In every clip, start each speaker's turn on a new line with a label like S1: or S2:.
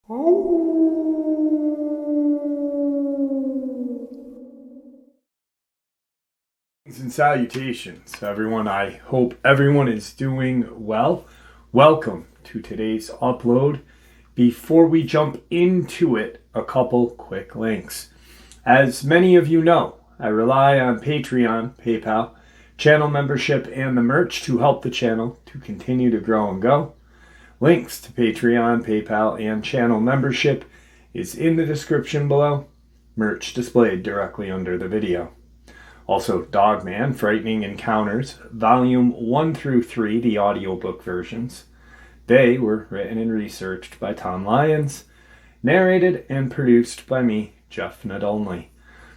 S1: And salutations, everyone. I hope everyone is doing well. Welcome to today's upload. Before we jump into it, a couple quick links. As many of you know, I rely on Patreon, PayPal, channel membership, and the merch to help the channel to continue to grow and go. Links to Patreon, PayPal, and channel membership is in the description below. Merch displayed directly under the video. Also, Dogman, Frightening Encounters, Volume 1 through 3, the audiobook versions. They were written and researched by Tom Lyons, narrated and produced by me, Jeff Nadolny.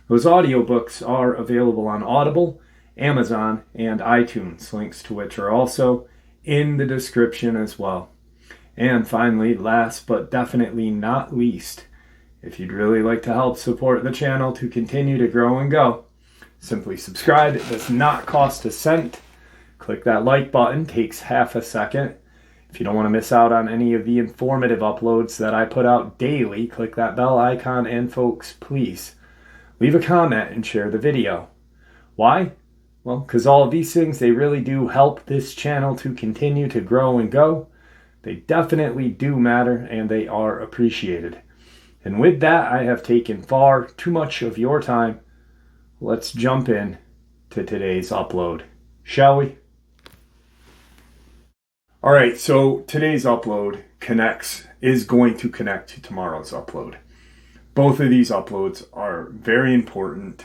S1: Those audiobooks are available on Audible, Amazon, and iTunes, links to which are also in the description as well. And finally, last but definitely not least, if you'd really like to help support the channel to continue to grow and go, simply subscribe. It does not cost a cent. Click that like button, takes half a second. If you don't want to miss out on any of the informative uploads that I put out daily, click that bell icon, and folks, please leave a comment and share the video. Why? Well, because all of these things, they really do help this channel to continue to grow and go. They definitely do matter, and they are appreciated. And with that, I have taken far too much of your time. Let's jump in to today's upload, shall we? All right, so today's upload is going to connect to tomorrow's upload. Both of these uploads are very important.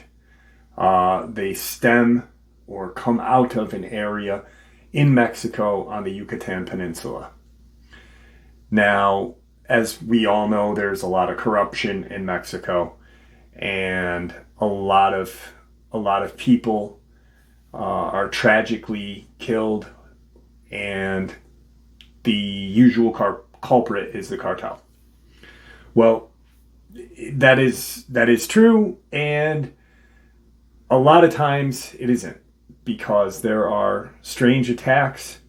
S1: They stem or come out of an area in Mexico on the Yucatan Peninsula. Now, as we all know, there's a lot of corruption in Mexico, and a lot of people are tragically killed, and the usual culprit is the cartel. Well, that is true, and a lot of times it isn't, because there are strange attacks,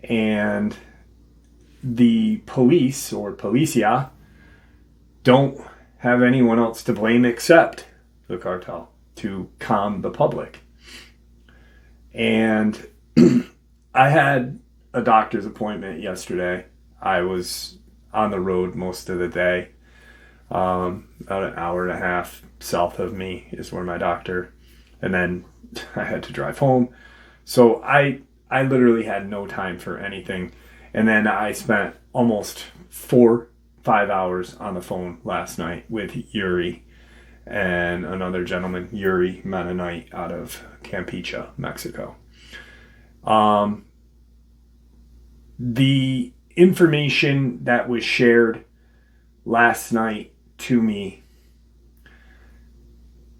S1: and the police or policia don't have anyone else to blame except the cartel to calm the public. And I had a doctor's appointment yesterday. I was on the road most of the day. About an hour and a half south of me is where my doctor, and then I had to drive home. So I literally had no time for anything. And then I spent almost 4-5 hours on the phone last night with Yuri and another gentleman, Yuri, Mennonite, out of Campeche, Mexico. The information that was shared last night to me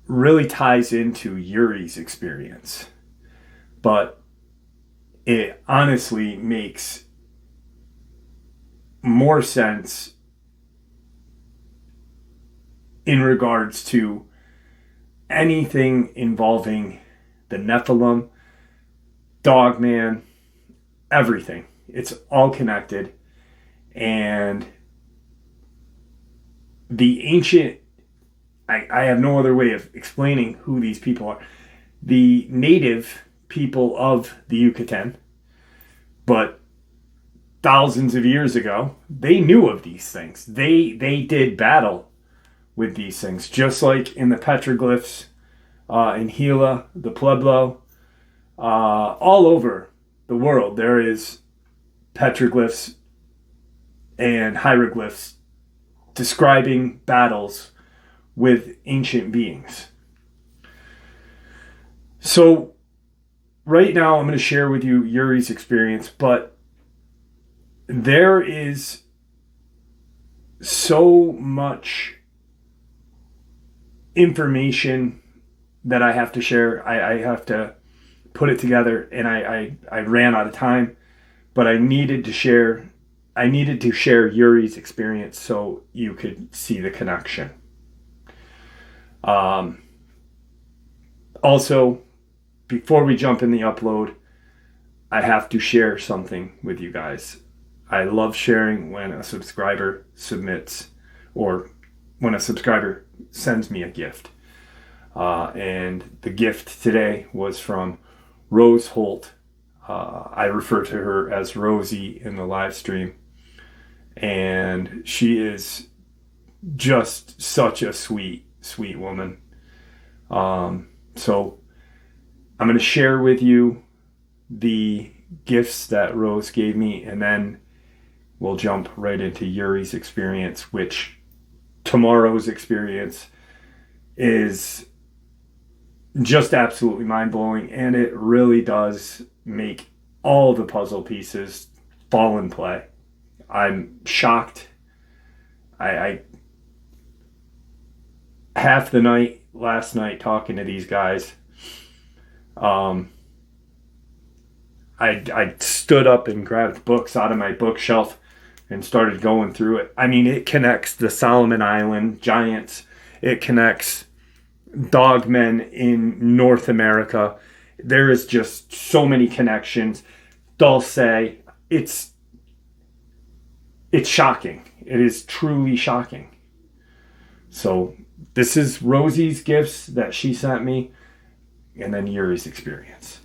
S1: really ties into Yuri's experience, but it honestly makes more sense in regards to anything involving the Nephilim, Dogman, everything. It's all connected. And the ancient, I have no other way of explaining who these people are. The native people of the Yucatan, but thousands of years ago, they knew of these things. They did battle with these things, just like in the petroglyphs in Gila, the Pueblo, all over the world. There is petroglyphs and hieroglyphs describing battles with ancient beings. So right now I'm going to share with you Yuri's experience, but there is so much information that I have to share. I have to put it together, and I ran out of time, but I needed to share Yuri's experience so you could see the connection. Also, before we jump in the upload, I have to share something with you guys. I love sharing when a subscriber submits or when a subscriber sends me a gift. And the gift today was from Rose Holt. I refer to her as Rosie in the live stream. And she is just such a sweet, sweet woman. So I'm going to share with you the gifts that Rose gave me, and then we'll jump right into Yuri's experience, which tomorrow's experience is just absolutely mind-blowing, and it really does make all the puzzle pieces fall in play. I'm shocked. I half the night last night talking to these guys, I stood up and grabbed books out of my bookshelf and started going through it. I mean, it connects the Solomon Island giants. It connects Dogman in North America. There is just so many connections. Dulce, it's shocking. It is truly shocking. So this is Rosie's gifts that she sent me, and then Yuri's experience.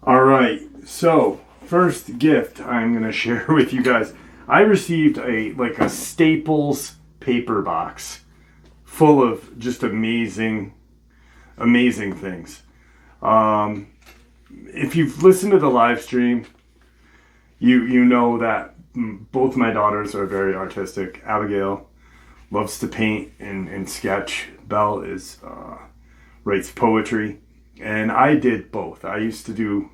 S1: All right, so first gift I'm going to share with you guys. I received a Staples paper box full of just amazing things. If you've listened to the live stream, you know that both my daughters are very artistic. Abigail loves to paint and sketch. Belle writes poetry, and I did both. I used to do,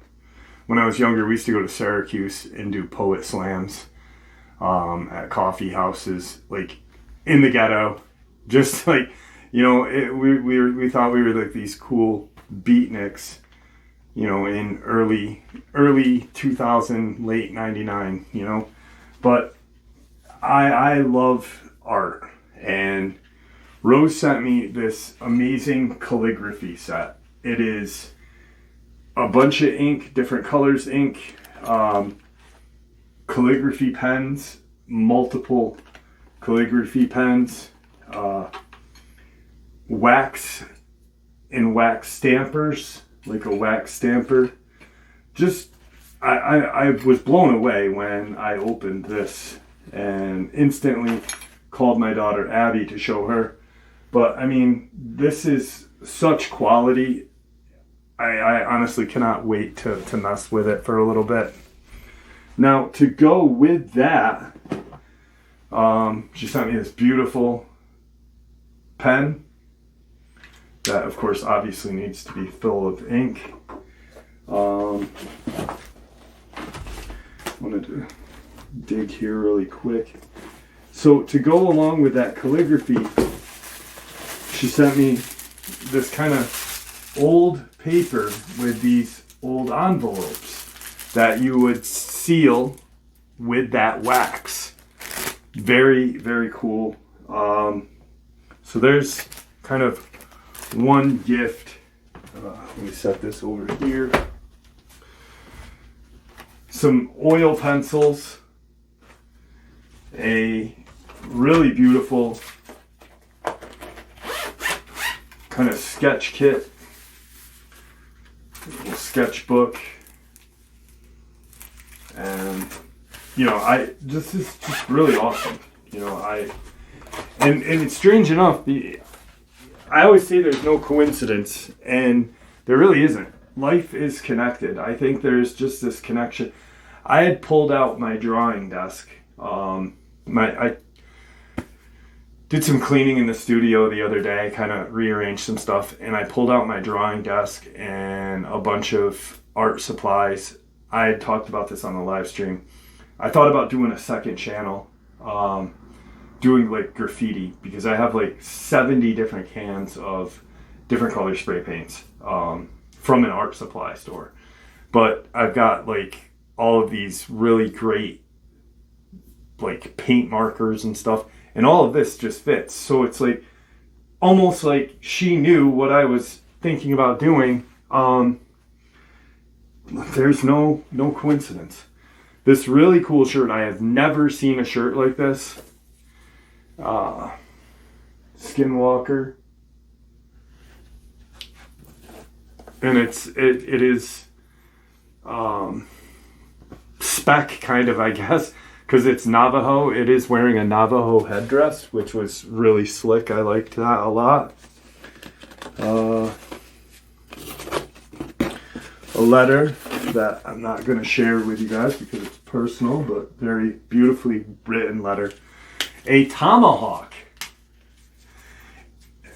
S1: when I was younger, we used to go to Syracuse and do poet slams at coffee houses, like in the ghetto. Just like, we thought we were like these cool beatniks, in early 2000, late 99, But I love art, and Rose sent me this amazing calligraphy set. It is a bunch of ink, different colors ink, calligraphy pens, multiple calligraphy pens, wax and wax stampers, like a wax stamper. Just, I was blown away when I opened this and instantly called my daughter Abby to show her. But I mean, this is such quality. I honestly cannot wait to mess with it for a little bit. Now, to go with that, she sent me this beautiful pen that, of course, obviously needs to be full of ink. I wanted to dig here really quick. So to go along with that calligraphy, she sent me this kind of old paper with these old envelopes that you would seal with that wax. Very, very cool. So there's kind of one gift. Let me set this over here. Some oil pencils. A really beautiful kind of sketch kit. A sketchbook. And this is just really awesome. And it's strange enough, I always say there's no coincidence, and there really isn't. Life is connected. I think there's just this connection. I had pulled out my drawing desk. I did some cleaning in the studio the other day, kind of rearranged some stuff, and I pulled out my drawing desk and a bunch of art supplies. I had talked about this on the live stream. I thought about doing a second channel, doing like graffiti, because I have like 70 different cans of different color spray paints from an art supply store. But I've got like all of these really great like paint markers and stuff, and all of this just fits. So it's like almost like she knew what I was thinking about doing. There's no coincidence. This really cool shirt. I have never seen a shirt like this. Skinwalker. And it is spec kind of, I guess, because it's Navajo. It is wearing a Navajo headdress, which was really slick. I liked that a lot. A letter that I'm not going to share with you guys because it's personal, but very beautifully written letter. A tomahawk.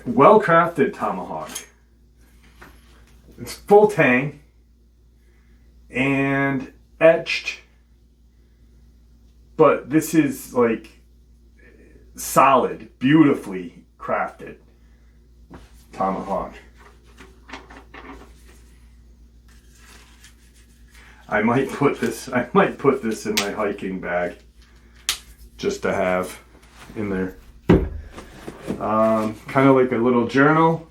S1: Well-crafted tomahawk. It's full tang and etched, but this is like solid, beautifully crafted tomahawk. I might put this in my hiking bag just to have in there. Kind of like a little journal.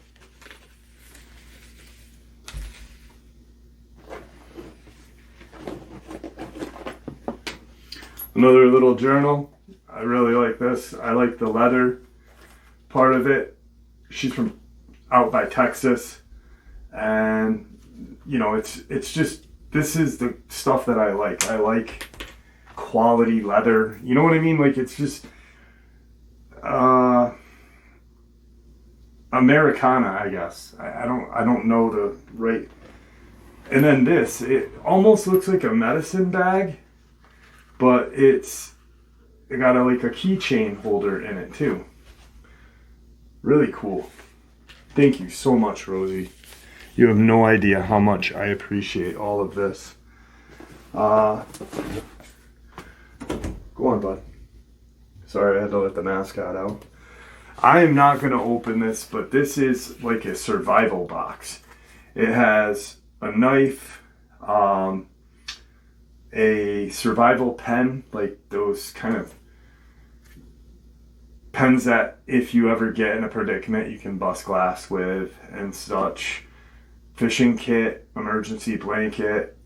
S1: Another little journal. I really like this. I like the leather part of it. She's from out by Texas, and you know, it's just, this is the stuff that I like. I like quality leather. You know what I mean? Like, it's just Americana, I guess. I don't know the right. And then this, it almost looks like a medicine bag, but it got like a keychain holder in it too. Really cool. Thank you so much, Rosie. You have no idea how much I appreciate all of this. Go on, bud. Sorry, I had to let the mascot out. I am not going to open this, but this is like a survival box. It has a knife, a survival pen, like those kind of pens that if you ever get in a predicament you can bust glass with and such. Fishing kit, emergency blanket,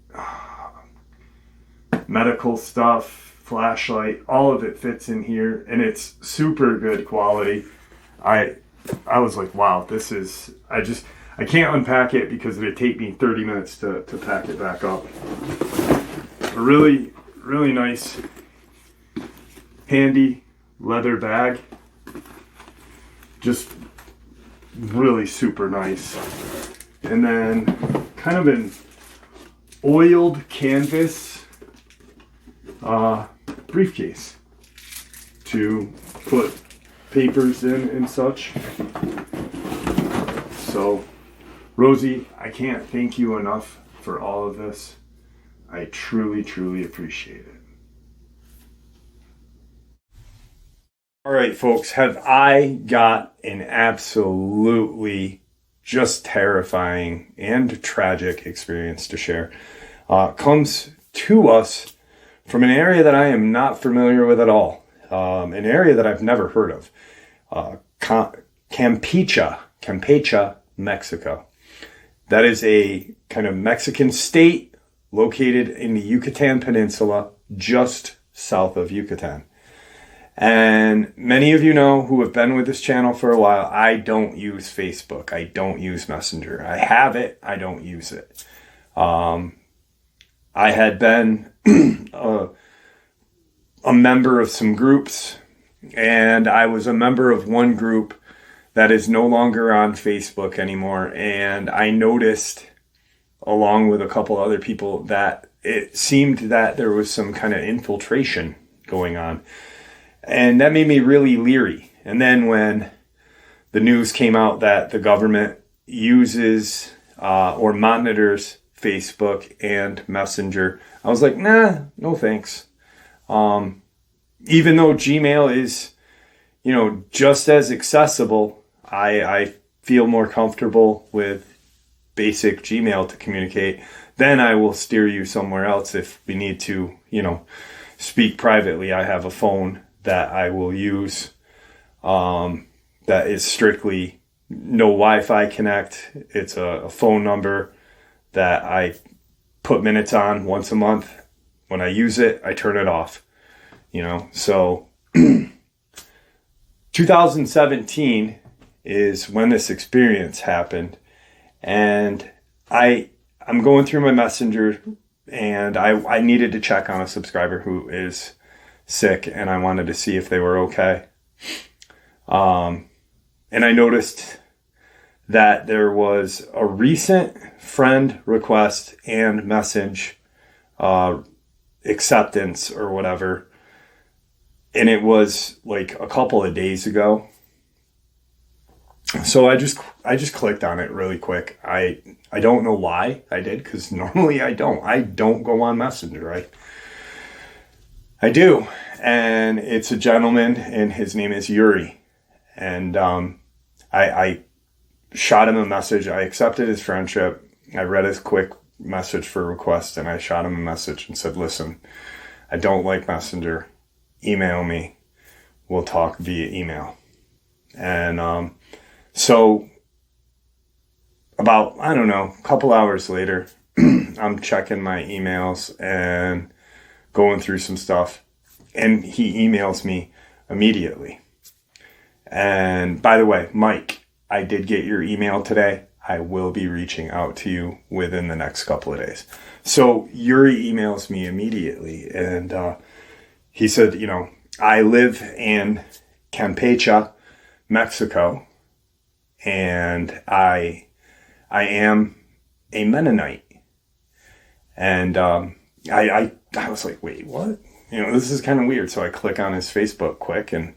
S1: medical stuff, flashlight, all of it fits in here, and it's super good quality. I was like, wow, this is, I can't unpack it because it would take me 30 minutes to pack it back up. A really, really nice, handy leather bag. Just really super nice. And then kind of an oiled canvas briefcase to put papers in and such. So, Rosie, I can't thank you enough for all of this. I truly, truly appreciate it. All right, folks, have I got an absolutely just terrifying and tragic experience to share. Comes to us from an area that I am not familiar with at all. An area that I've never heard of. Campeche, Mexico. That is a kind of Mexican state located in the Yucatan Peninsula, just south of Yucatan. And many of you know who have been with this channel for a while, I don't use Facebook. I don't use Messenger. I have it. I don't use it. I had been a member of some groups, and I was a member of one group that is no longer on Facebook anymore. And I noticed, along with a couple other people, that it seemed that there was some kind of infiltration going on. And that made me really leery. And then when the news came out that the government uses or monitors Facebook and Messenger, I was like, nah, no thanks. Even though Gmail is, you know, just as accessible, I feel more comfortable with basic Gmail to communicate. Then I will steer you somewhere else if we need to, you know, speak privately. I have a phone that I will use that is strictly no Wi-Fi connect. It's a phone number that I put minutes on once a month When I use it, I turn it off, So 2017 is when this experience happened. And I'm going through my messenger, and I needed to check on a subscriber who is sick, and I wanted to see if they were okay. And I noticed that there was a recent friend request and message acceptance or whatever. And it was like a couple of days ago. So I just clicked on it really quick. I don't know why I did, because normally I don't go on Messenger. I do. And it's a gentleman, and his name is Yuri. And I shot him a message. I accepted his friendship. I read his quick message for request, and I shot him a message and said, listen, I don't like Messenger. Email me. We'll talk via email. And so about, a couple hours later, I'm checking my emails and going through some stuff, and he emails me immediately. And by the way, Mike, I did get your email today. I will be reaching out to you within the next couple of days. So Yuri emails me immediately, and he said, I live in Campeche, Mexico, and I am a Mennonite. And I was like, wait, what? This is kind of weird. So I click on his Facebook quick, and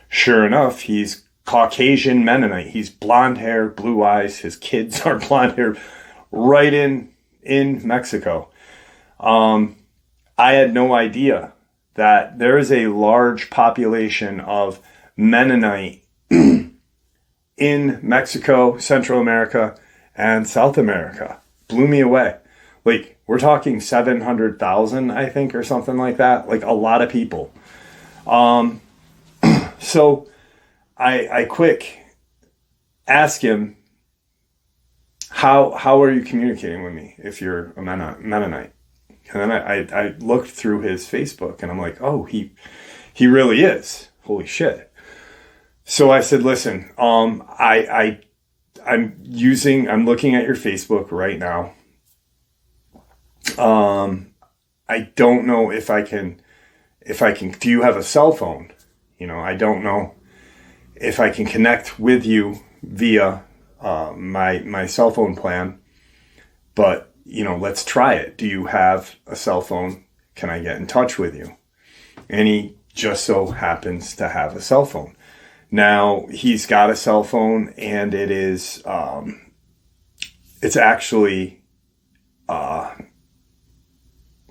S1: sure enough, he's Caucasian Mennonite. He's blonde hair, blue eyes. His kids are blonde hair, right in Mexico. I had no idea that there is a large population of Mennonite in Mexico, Central America, and South America. Blew me away. Like, we're talking 700,000, I think, or something like that. Like, a lot of people. So I quick ask him, how are you communicating with me if you're a Mennonite? And then I looked through his Facebook, and I'm like, oh, he really is. Holy shit. So I said, listen, I'm looking at your Facebook right now. I don't know if I can, do you have a cell phone? I don't know if I can connect with you via my cell phone plan, but let's try it. Do you have a cell phone? Can I get in touch with you? And he just so happens to have a cell phone. Now, he's got a cell phone, and it is, it's actually,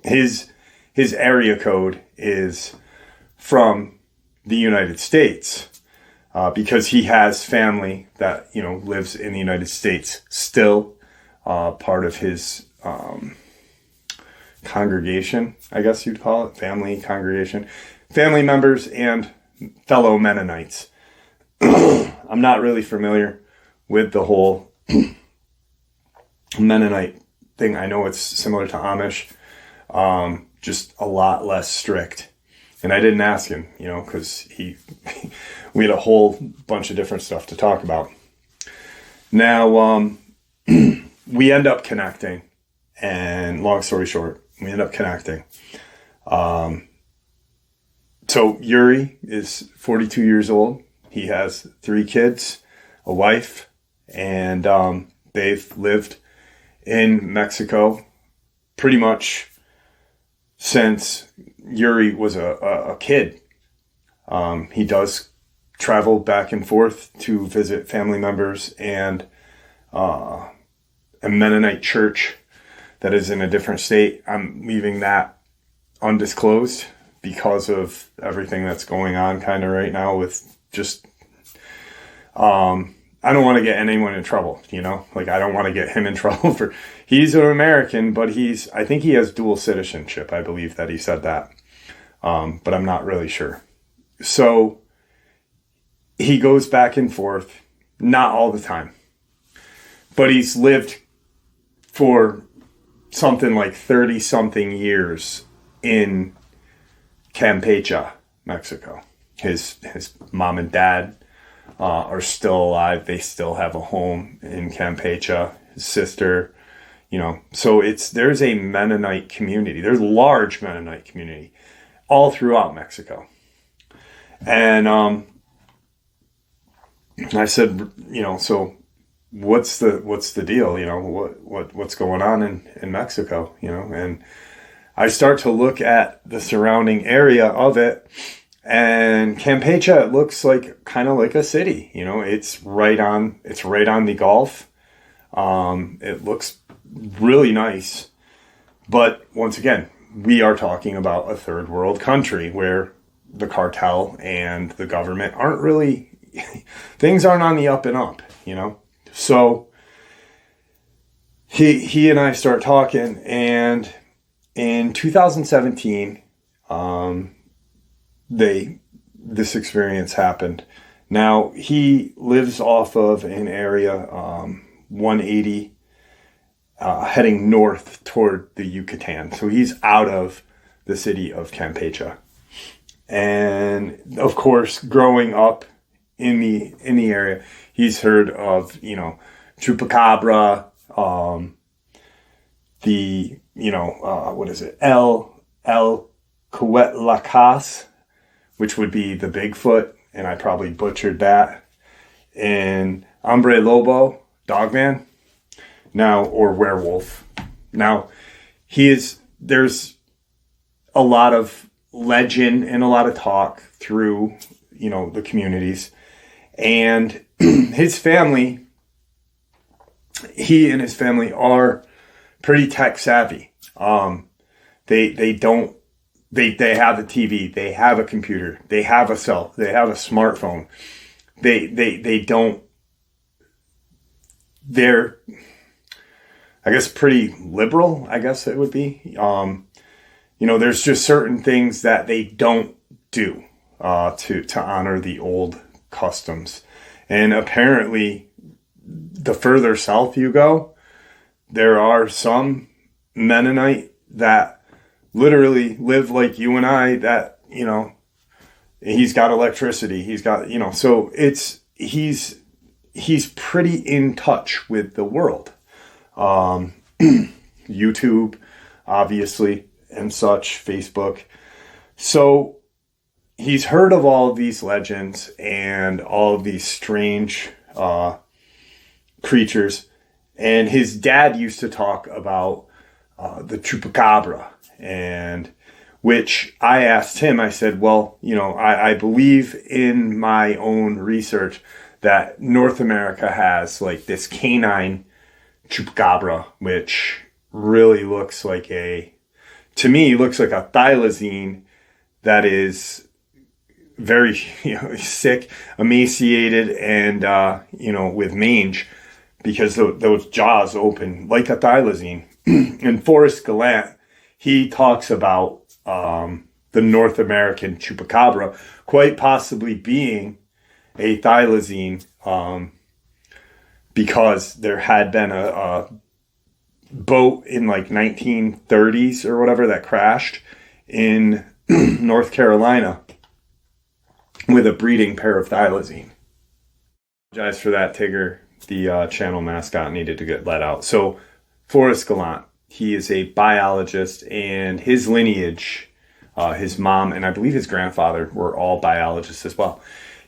S1: his area code is from the United States, because he has family that, lives in the United States still, part of his, congregation, I guess you'd call it, family congregation, family members and fellow Mennonites. I'm not really familiar with the whole Mennonite thing. I know it's similar to Amish, just a lot less strict. And I didn't ask him, because we had a whole bunch of different stuff to talk about. Now, we end up connecting, and long story short, we end up connecting. So Yuri is 42 years old. He has 3 kids, a wife, and they've lived in Mexico pretty much since Yuri was a kid. He does travel back and forth to visit family members and a Mennonite church that is in a different state. I'm leaving that undisclosed because of everything that's going on kind of right now with just, I don't want to get anyone in trouble, like I don't want to get him in trouble he's an American, but I think he has dual citizenship. I believe that he said that. But I'm not really sure. So he goes back and forth, not all the time, but he's lived for something like 30 something years in Campeche, Mexico. His mom and dad are still alive. They still have a home in Campeche. His sister, so there's a Mennonite community. There's a large Mennonite community all throughout Mexico. And I said, so what's the deal? What's going on in Mexico? And I start to look at the surrounding area of it, and Campeche, it looks kind of like a city. It's right on the Gulf. It looks really nice, but once again, we are talking about a third world country where the cartel and the government aren't really, things aren't on the up and up, So he and I start talking, and in 2017, this experience happened. Now, he lives off of an area, 180, heading north toward the Yucatan. So he's out of the city of Campeche. And of course, growing up in the area, he's heard of, Chupacabra, what is it? El Cuetlacas, which would be the Bigfoot, and I probably butchered that. And Hombre Lobo, Dogman, or werewolf. Now, there's a lot of legend and a lot of talk through, the communities. And his family, he and his family are pretty tech savvy. They have a TV, they have a computer, they have a they have a smartphone. They're, I guess, pretty liberal, I guess it would be. There's just certain things that they don't do to honor the old customs. And apparently, the further south you go, there are some Mennonite that literally live like you and I, that, he's got electricity, he's got, so he's pretty in touch with the world. YouTube, obviously, and such, Facebook. So he's heard of all of these legends and all of these strange creatures. And his dad used to talk about the Chupacabra, and which I asked him, I said, well, I believe in my own research that North America has this canine Chupacabra, which really looks like to me, looks like a thylacine that is very, sick, emaciated, and, with mange, because those jaws open like a thylacine. And Forrest Gallant, he talks about the North American Chupacabra quite possibly being a thylacine, because there had been a boat in 1930s or whatever that crashed in North Carolina with a breeding pair of thylacine. Apologize for that, Tigger. The channel mascot needed to get let out. So Forrest Gallant, he is a biologist, and his lineage, his mom and I believe his grandfather were all biologists as well.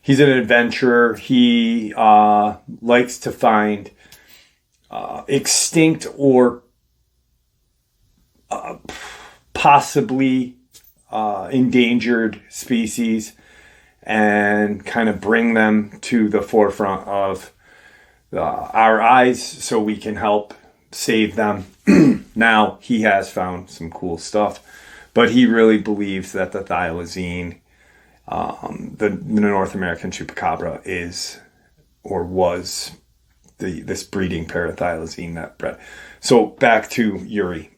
S1: He's an adventurer. He likes to find extinct or possibly endangered species and kind of bring them to the forefront of our eyes so we can help save them. Now, he has found some cool stuff, but he really believes that the thylacine, the North American Chupacabra, is or was this breeding pair of thylacine that bred. So back to Yuri.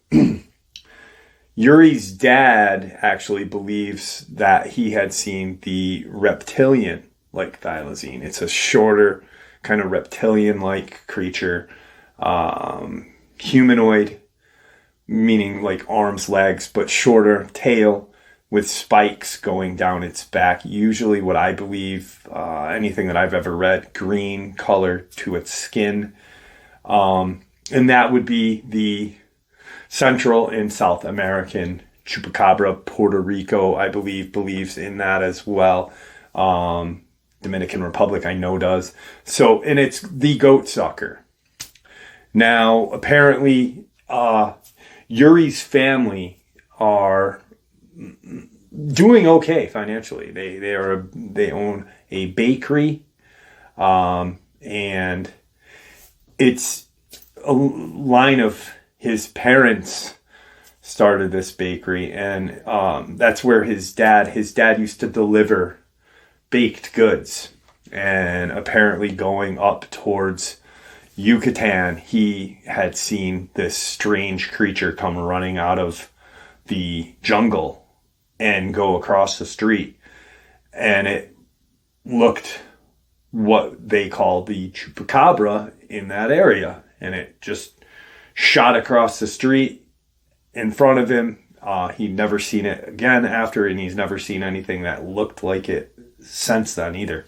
S1: Yuri's dad actually believes that he had seen the reptilian-like thylacine. It's a shorter, kind of reptilian-like creature, humanoid, meaning like arms, legs, but shorter tail with spikes going down its back. Usually what I believe, anything that I've ever read, green color to its skin. And that would be the Central and South American chupacabra. Puerto Rico, I believe, believes in that as well. Dominican Republic, I know, does. So, and it's the goat sucker. Now, apparently, Yuri's family are doing okay financially. They own a bakery, and it's a line of his parents started this bakery, and that's where his dad used to deliver baked goods. And apparently going up towards Yucatan, he had seen this strange creature come running out of the jungle and go across the street. And it looked what they call the chupacabra in that area. And it just shot across the street in front of him. He'd never seen it again after, and he's never seen anything that looked like it since then either.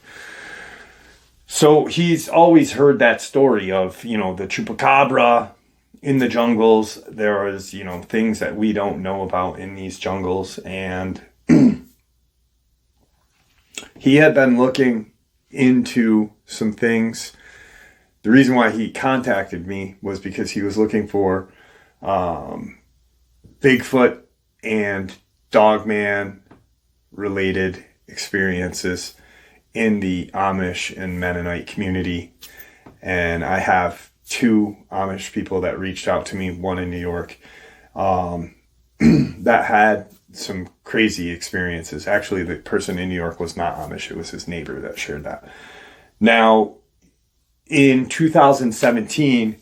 S1: So he's always heard that story of, the chupacabra in the jungles. There is, things that we don't know about in these jungles. And he had been looking into some things. The reason why he contacted me was because he was looking for Bigfoot and Dogman related experiences in the Amish and Mennonite community. And I have 2 Amish people that reached out to me, one in New York, that had some crazy experiences. Actually, the person in New York was not Amish. It was his neighbor that shared that. Now, in 2017,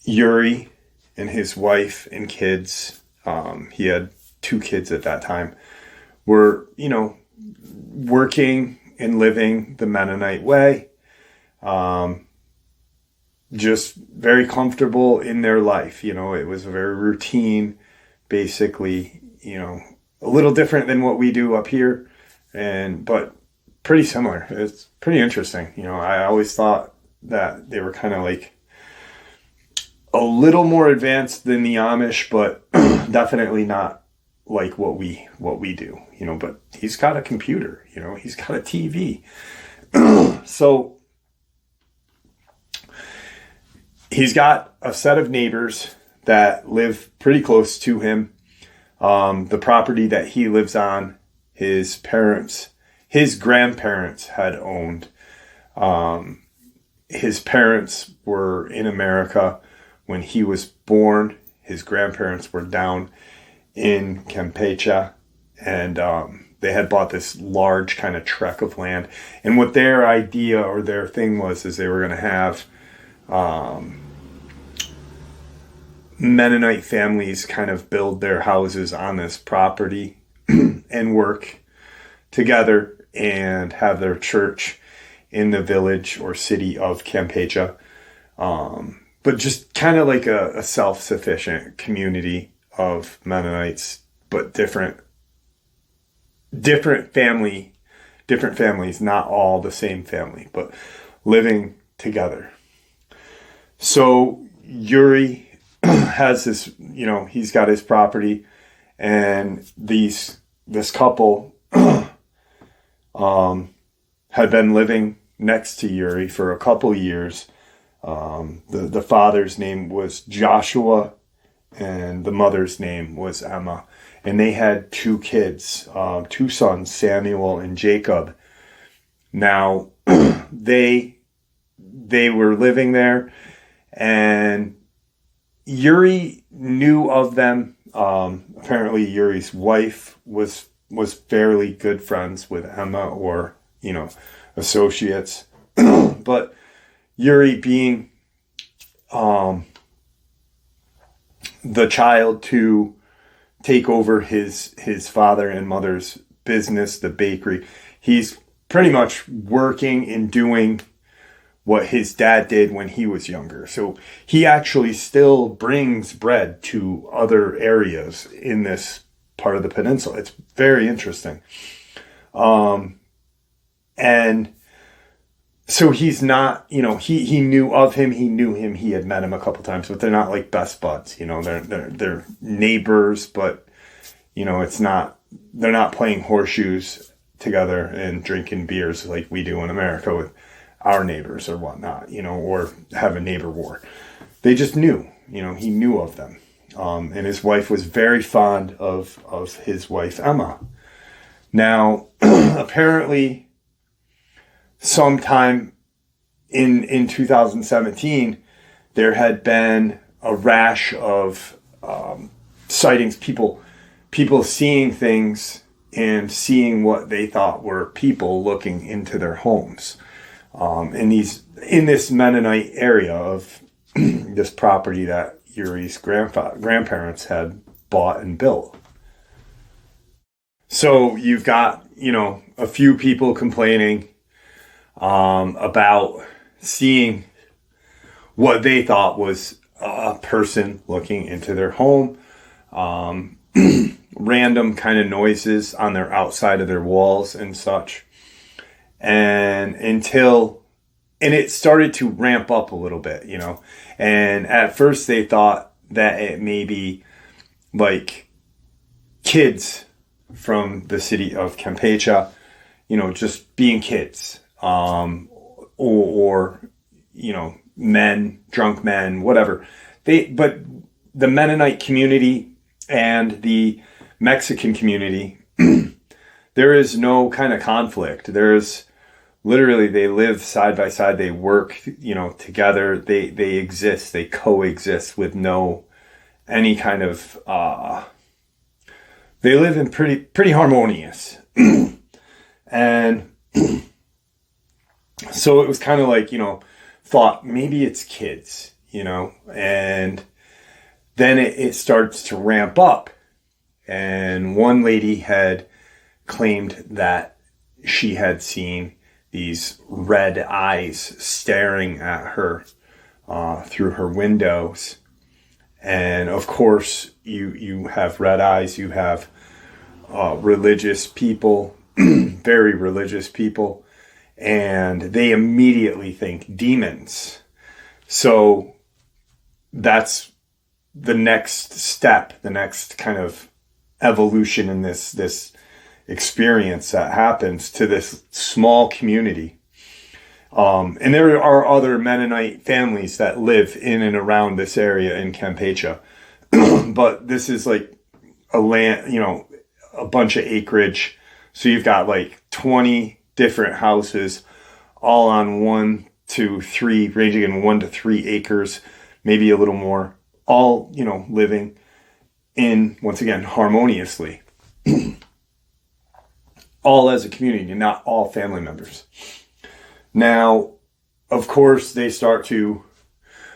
S1: Yuri and his wife and kids, he had 2 kids at that time, were, working and living the Mennonite way, just very comfortable in their life. It was a very routine, basically, a little different than what we do up here, but pretty similar. It's pretty interesting. I always thought that they were kind of like a little more advanced than the Amish, but definitely not like what we do, but he's got a computer, he's got a TV. So he's got a set of neighbors that live pretty close to him. The property that he lives on, his grandparents had owned. His parents were in America when he was born. His grandparents were down in Campeche, and they had bought this large kind of tract of land. And what their idea or their thing was is they were going to have Mennonite families kind of build their houses on this property and work together and have their church in the village or city of Campeche. But just kind of like a self-sufficient community of Mennonites, but different families, not all the same family, but living together. So Yuri has this, he's got his property, and this couple had been living next to Yuri for a couple years. The father's name was Joshua, and the mother's name was Emma. And they had 2 kids, 2 sons, Samuel and Jacob. Now, they were living there, and Yuri knew of them. Apparently, Yuri's wife was fairly good friends with Emma, or, associates. But Yuri, being the child to take over his father and mother's business, the bakery, he's pretty much working and doing what his dad did when he was younger. So he actually still brings bread to other areas in this part of the peninsula. It's very interesting. And so he's not, he knew of him, he had met him a couple times, but they're not like best buds, they're neighbors, but it's not, they're not playing horseshoes together and drinking beers like we do in America with our neighbors or whatnot, or have a neighbor war. They just knew, he knew of them. And his wife was very fond of his wife, Emma. Now, apparently, sometime in 2017, there had been a rash of sightings, people seeing things and seeing what they thought were people looking into their homes. In this Mennonite area of this property that Yuri's grandparents had bought and built. So you've got, a few people complaining about seeing what they thought was a person looking into their home. Random kind of noises on their outside of their walls and such. And it started to ramp up a little bit, and at first they thought that it may be like kids from the city of Campeche, just being kids, or men, drunk men, whatever. But the Mennonite community and the Mexican community, there is no kind of conflict. There's literally, they live side by side. They work, together. They exist. They coexist with any kind of. They live in pretty harmonious, and so it was kind of like thought maybe it's kids, and then it starts to ramp up, and one lady had claimed that she had seen these red eyes staring at her through her windows. And of course, you have red eyes, you have religious people, very religious people, and they immediately think demons. So that's the next step, the next kind of evolution in this experience that happens to this small community. And there are other Mennonite families that live in and around this area in Campeche. But this is like a land, a bunch of acreage. So you've got like 20 different houses, all on 1 to 3, ranging in 1 to 3 acres, maybe a little more, all, living in, once again, harmoniously. All as a community, not all family members. Now, of course, they start to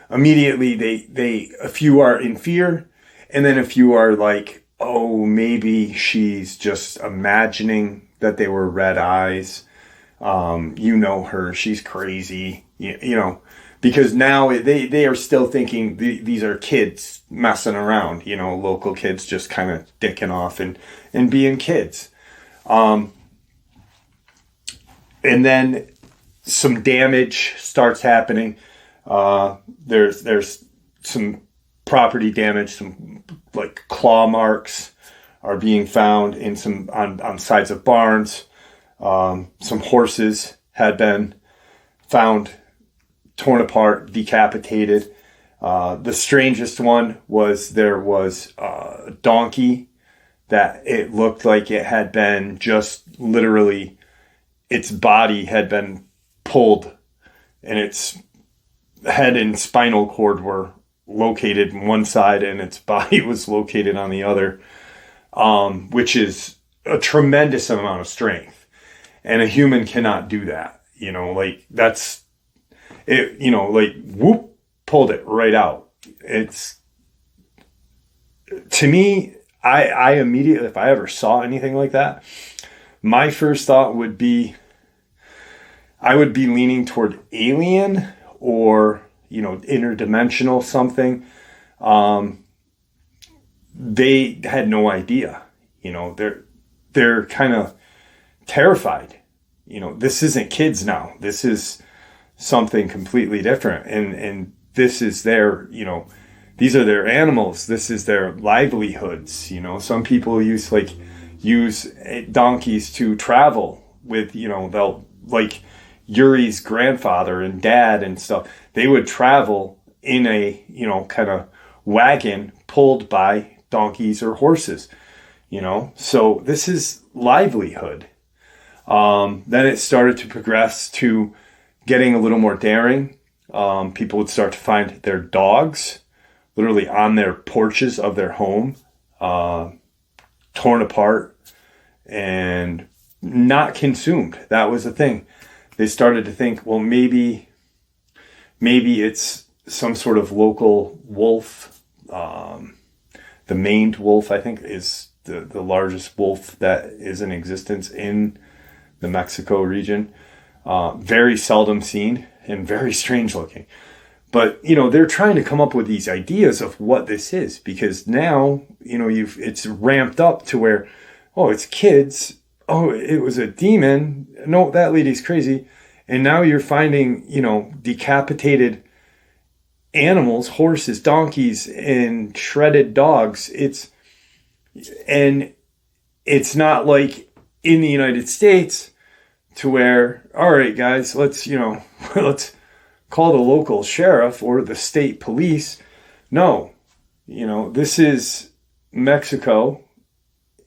S1: immediately, a few are in fear, and then a few are like, oh, maybe she's just imagining that they were red eyes. Her, she's crazy, because now they are still thinking these are kids messing around, local kids just kind of dicking off and being kids. And then some damage starts happening. There's some property damage, some like claw marks are being found in some on sides of barns. Some horses had been found torn apart, decapitated. The strangest one was there was a donkey that it looked like it had been just literally, its body had been pulled and its head and spinal cord were located on one side and its body was located on the other, which is a tremendous amount of strength. And a human cannot do that. That's it, whoop, pulled it right out. It's, to me, I immediately, if I ever saw anything like that, my first thought would be, I would be leaning toward alien or, interdimensional something. They had no idea. They're kind of terrified. This isn't kids now. This is something completely different. And this is their, these are their animals. This is their livelihoods. Some people use donkeys to travel with, they'll, like Yuri's grandfather and dad and stuff. They would travel in a, kind of wagon pulled by donkeys or horses, so this is livelihood. Then it started to progress to getting a little more daring. People would start to find their dogs literally on their porches of their home, torn apart and not consumed. That was the thing. They started to think, well, maybe it's some sort of local wolf. The maned wolf, I think, is the largest wolf that is in existence in the Mexico region. Very seldom seen and very strange looking. But, they're trying to come up with these ideas of what this is, because now, it's ramped up to where, oh, it's kids. Oh, it was a demon. No, that lady's crazy. And now you're finding, decapitated animals, horses, donkeys, and shredded dogs. It's not like in the United States to where, all right, guys, let's call the local sheriff or the state police. No, this is Mexico,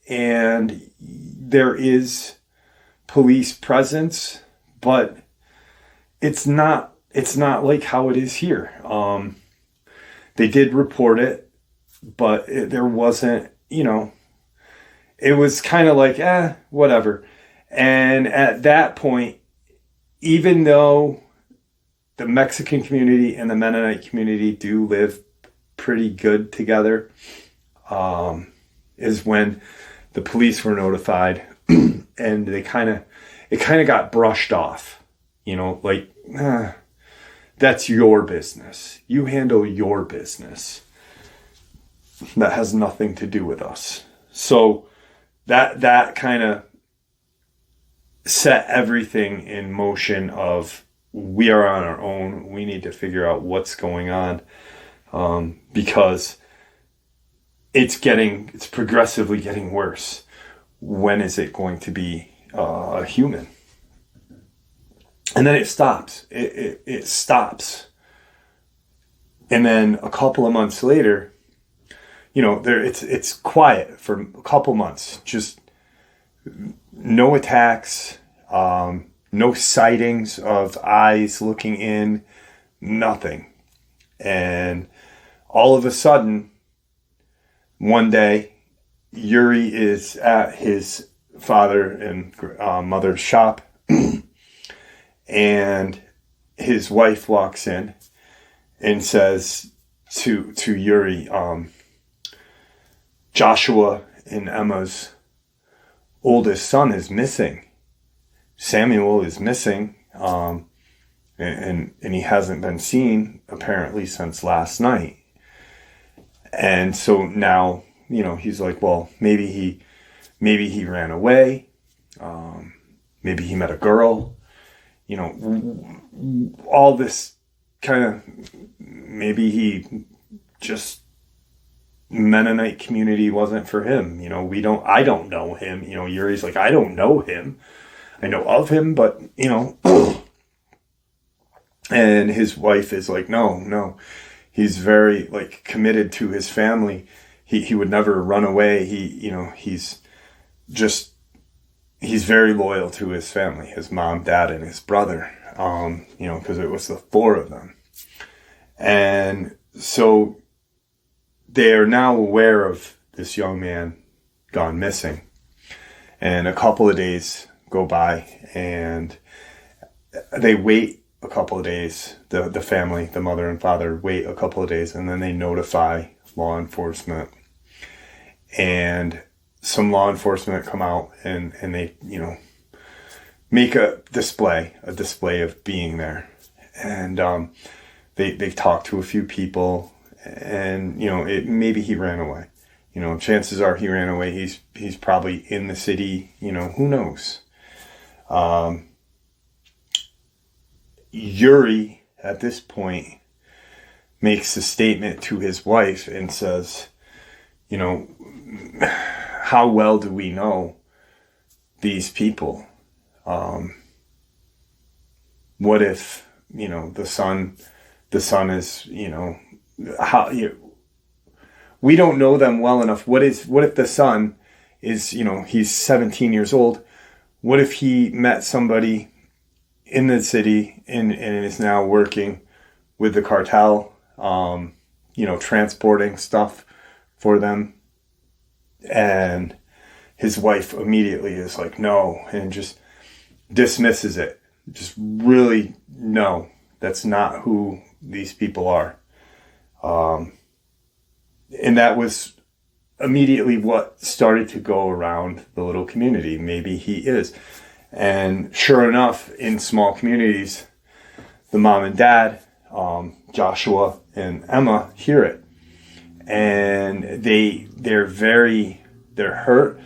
S1: and there is police presence, but it's not like how it is here. They did report it, but there wasn't, it was kind of like, whatever. And at that point, even though the Mexican community and the Mennonite community do live pretty good together, is when the police were notified and it kind of got brushed off, that's your business. You handle your business. That has nothing to do with us. So that kind of set everything in motion of, we are on our own. We need to figure out what's going on, because it's progressively getting worse. When is it going to be a human? And then it stops. It stops. And then a couple of months later, it's quiet for a couple months. Just no attacks, no sightings of eyes looking in, nothing. And all of a sudden, one day, Yuri is at his father and mother's shop, and his wife walks in and says to Yuri, Joshua and Emma's oldest son is missing. Samuel is missing, and he hasn't been seen apparently since last night. And so now, he's like, well, maybe he ran away. Maybe he met a girl. All this kind of, maybe he just, Mennonite community wasn't for him. I don't know him. Yuri's like, I don't know him. I know of him, but, and his wife is like, no. He's very committed to his family. He would never run away. He's very loyal to his family, his mom, dad, and his brother, because it was the four of them. And so they are now aware of this young man gone missing. And a couple of days go by, and they wait a couple of days. The family, the mother and father, wait a couple of days, and then they notify law enforcement. And some law enforcement come out and they, make a display of being there. And they talked to a few people, and maybe he ran away. Chances are he ran away. He's probably in the city. Who knows? Yuri at this point makes a statement to his wife and says, how well do we know these people? What if, the son is, how we don't know them well enough. What if the son is, he's 17 years old. What if he met somebody in the city and is now working with the cartel, transporting stuff for them, and his wife immediately is like, no, and just dismisses it. Just really, no, that's not who these people are. And that was immediately what started to go around the little community. Maybe he is. And sure enough, in small communities, the mom and dad, Joshua and Emma, hear it. And they're hurt,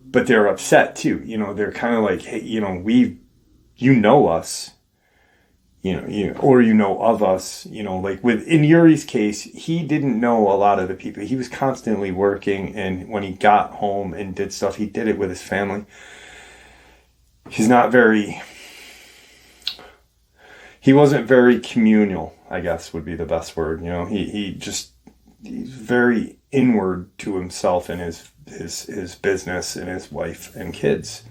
S1: but they're upset too. They're kind of like, hey, you know us, or of us, like in Yuri's case, he didn't know a lot of the people. He was constantly working, and when he got home and did stuff, he did it with his family. He wasn't very communal, I guess would be the best word. He's very inward to himself and his business and his wife and kids.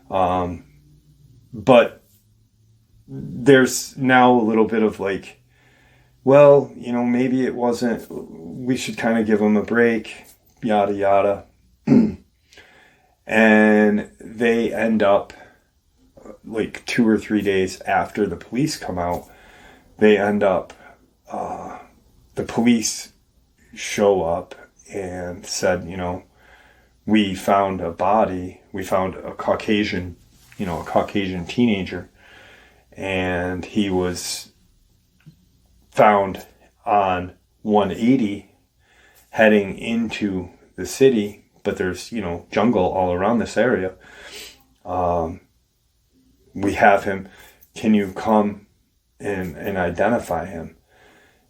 S1: But there's now a little bit of like, well, maybe it wasn't, we should kind of give him a break, yada, yada. And they end up, like 2 or 3 days after the police come out, the police show up and said, we found a body, we found a Caucasian teenager, and he was found on 180 heading into the city, but there's, jungle all around this area. We have him. Can you come and identify him?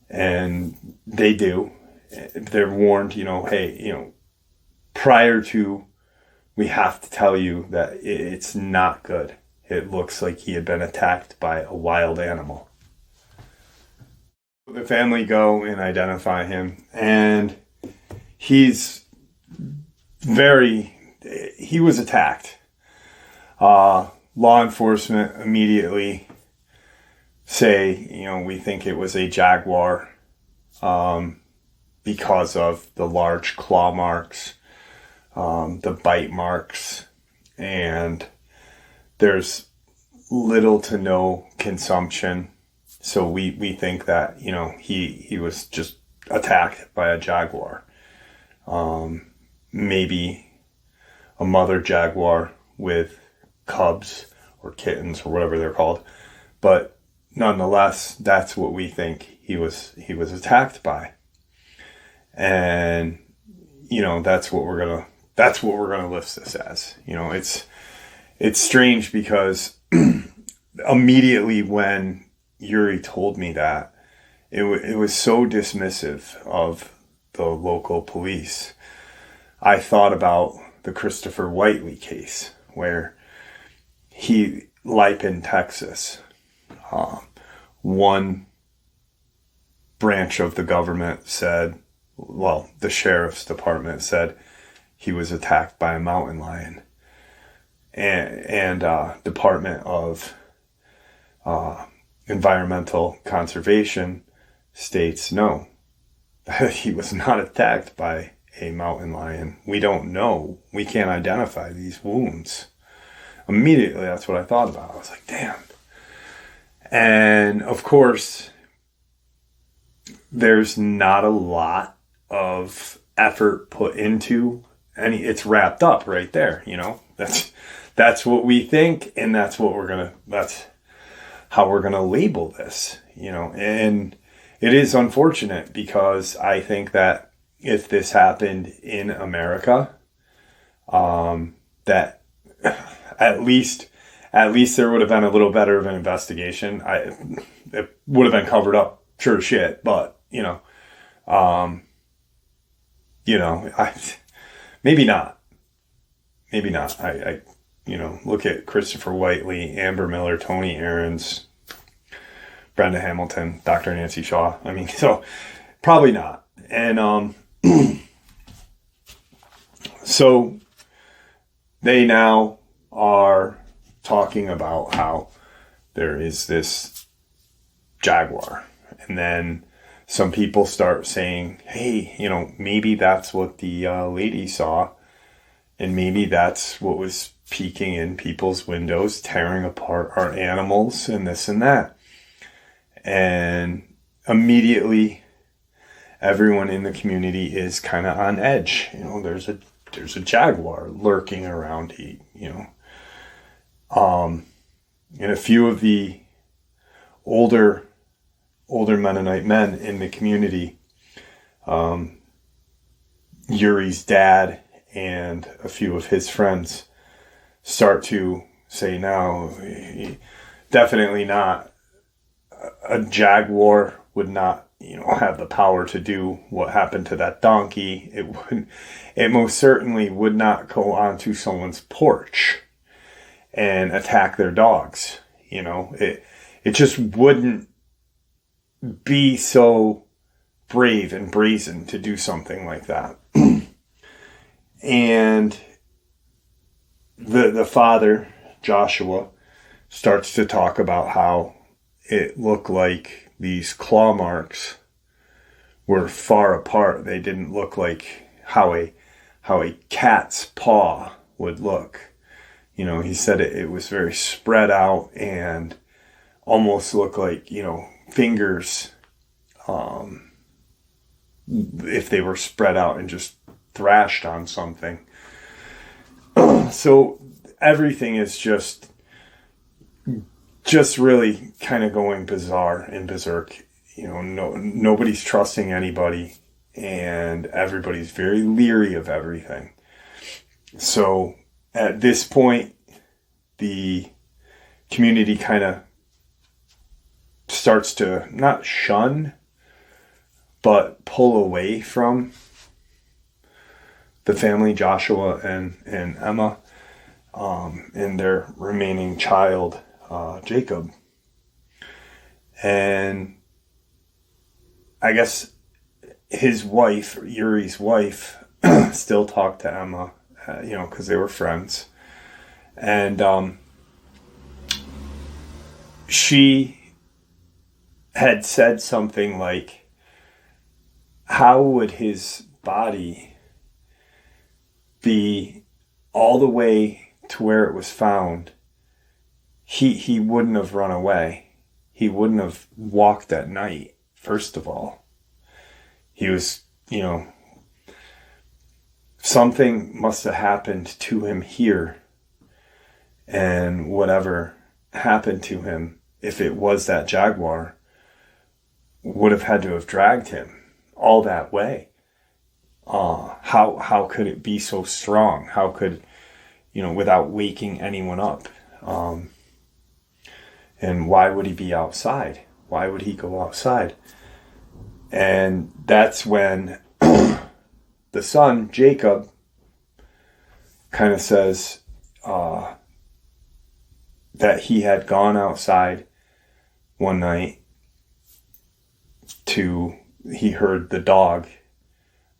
S1: And they do. They're warned, hey, prior to, we have to tell you that it's not good. It looks like he had been attacked by a wild animal. The family go and identify him, and he was attacked. Law enforcement immediately say, we think it was a jaguar, because of the large claw marks, the bite marks, and there's little to no consumption. So we think that, he was just attacked by a jaguar. Maybe a mother jaguar with cubs or kittens or whatever they're called. But nonetheless, that's what we think he was attacked by. And, that's what we're gonna list this as. It's strange because immediately when Yuri told me that, it was so dismissive of the local police. I thought about the Christopher Whiteley case, where Lipin, Texas, one branch of the government said, the sheriff's department said he was attacked by a mountain lion. And Department of Environmental Conservation states no, he was not attacked by a mountain lion. We don't know. We can't identify these wounds. Immediately, that's what I thought about. I was like, damn. And of course, there's not a lot of effort put into it's wrapped up right there. that's what we think, and that's how we're gonna label this, and it is unfortunate because I think that if this happened in America, that at least there would have been a little better of an investigation. It would have been covered up, sure as shit, but maybe not. I look at Christopher Whiteley, Amber Miller, Tony Aarons, Brenda Hamilton, Dr. Nancy Shaw. I mean, so probably not. And so they now are talking about how there is this jaguar. And then some people start saying, hey, maybe that's what the lady saw. And maybe that's what was peeking in people's windows, tearing apart our animals and this and that. And immediately everyone in the community is kind of on edge. There's a jaguar lurking around, and a few of the older Mennonite men in the community, Yuri's dad and a few of his friends start to say, no, definitely not. A jaguar would not, have the power to do what happened to that donkey. It most certainly would not go onto someone's porch and attack their dogs. It just wouldn't be so brave and brazen to do something like that. And the father, Joshua, starts to talk about how it looked like these claw marks were far apart. They didn't look like how a cat's paw would look. He said it was very spread out and almost looked like, fingers, if they were spread out and just thrashed on something. So everything is just really kind of going bizarre and berserk. Nobody's trusting anybody, and everybody's very leery of everything. So at this point, the community kind of starts to not shun, but pull away from the family, Joshua and Emma, and their remaining child, Jacob. And I guess his wife, Yuri's wife, still talked to Emma, because they were friends. And she had said something like, how would his body be all the way to where it was found? He wouldn't have run away. He wouldn't have walked at night, first of all. He was, something must have happened to him here. And whatever happened to him, if it was that jaguar, would have had to have dragged him all that way. How could it be so strong? How could, without waking anyone up? And why would he be outside? Why would he go outside? And that's when the son, Jacob, kind of says that he had gone outside one night he heard the dog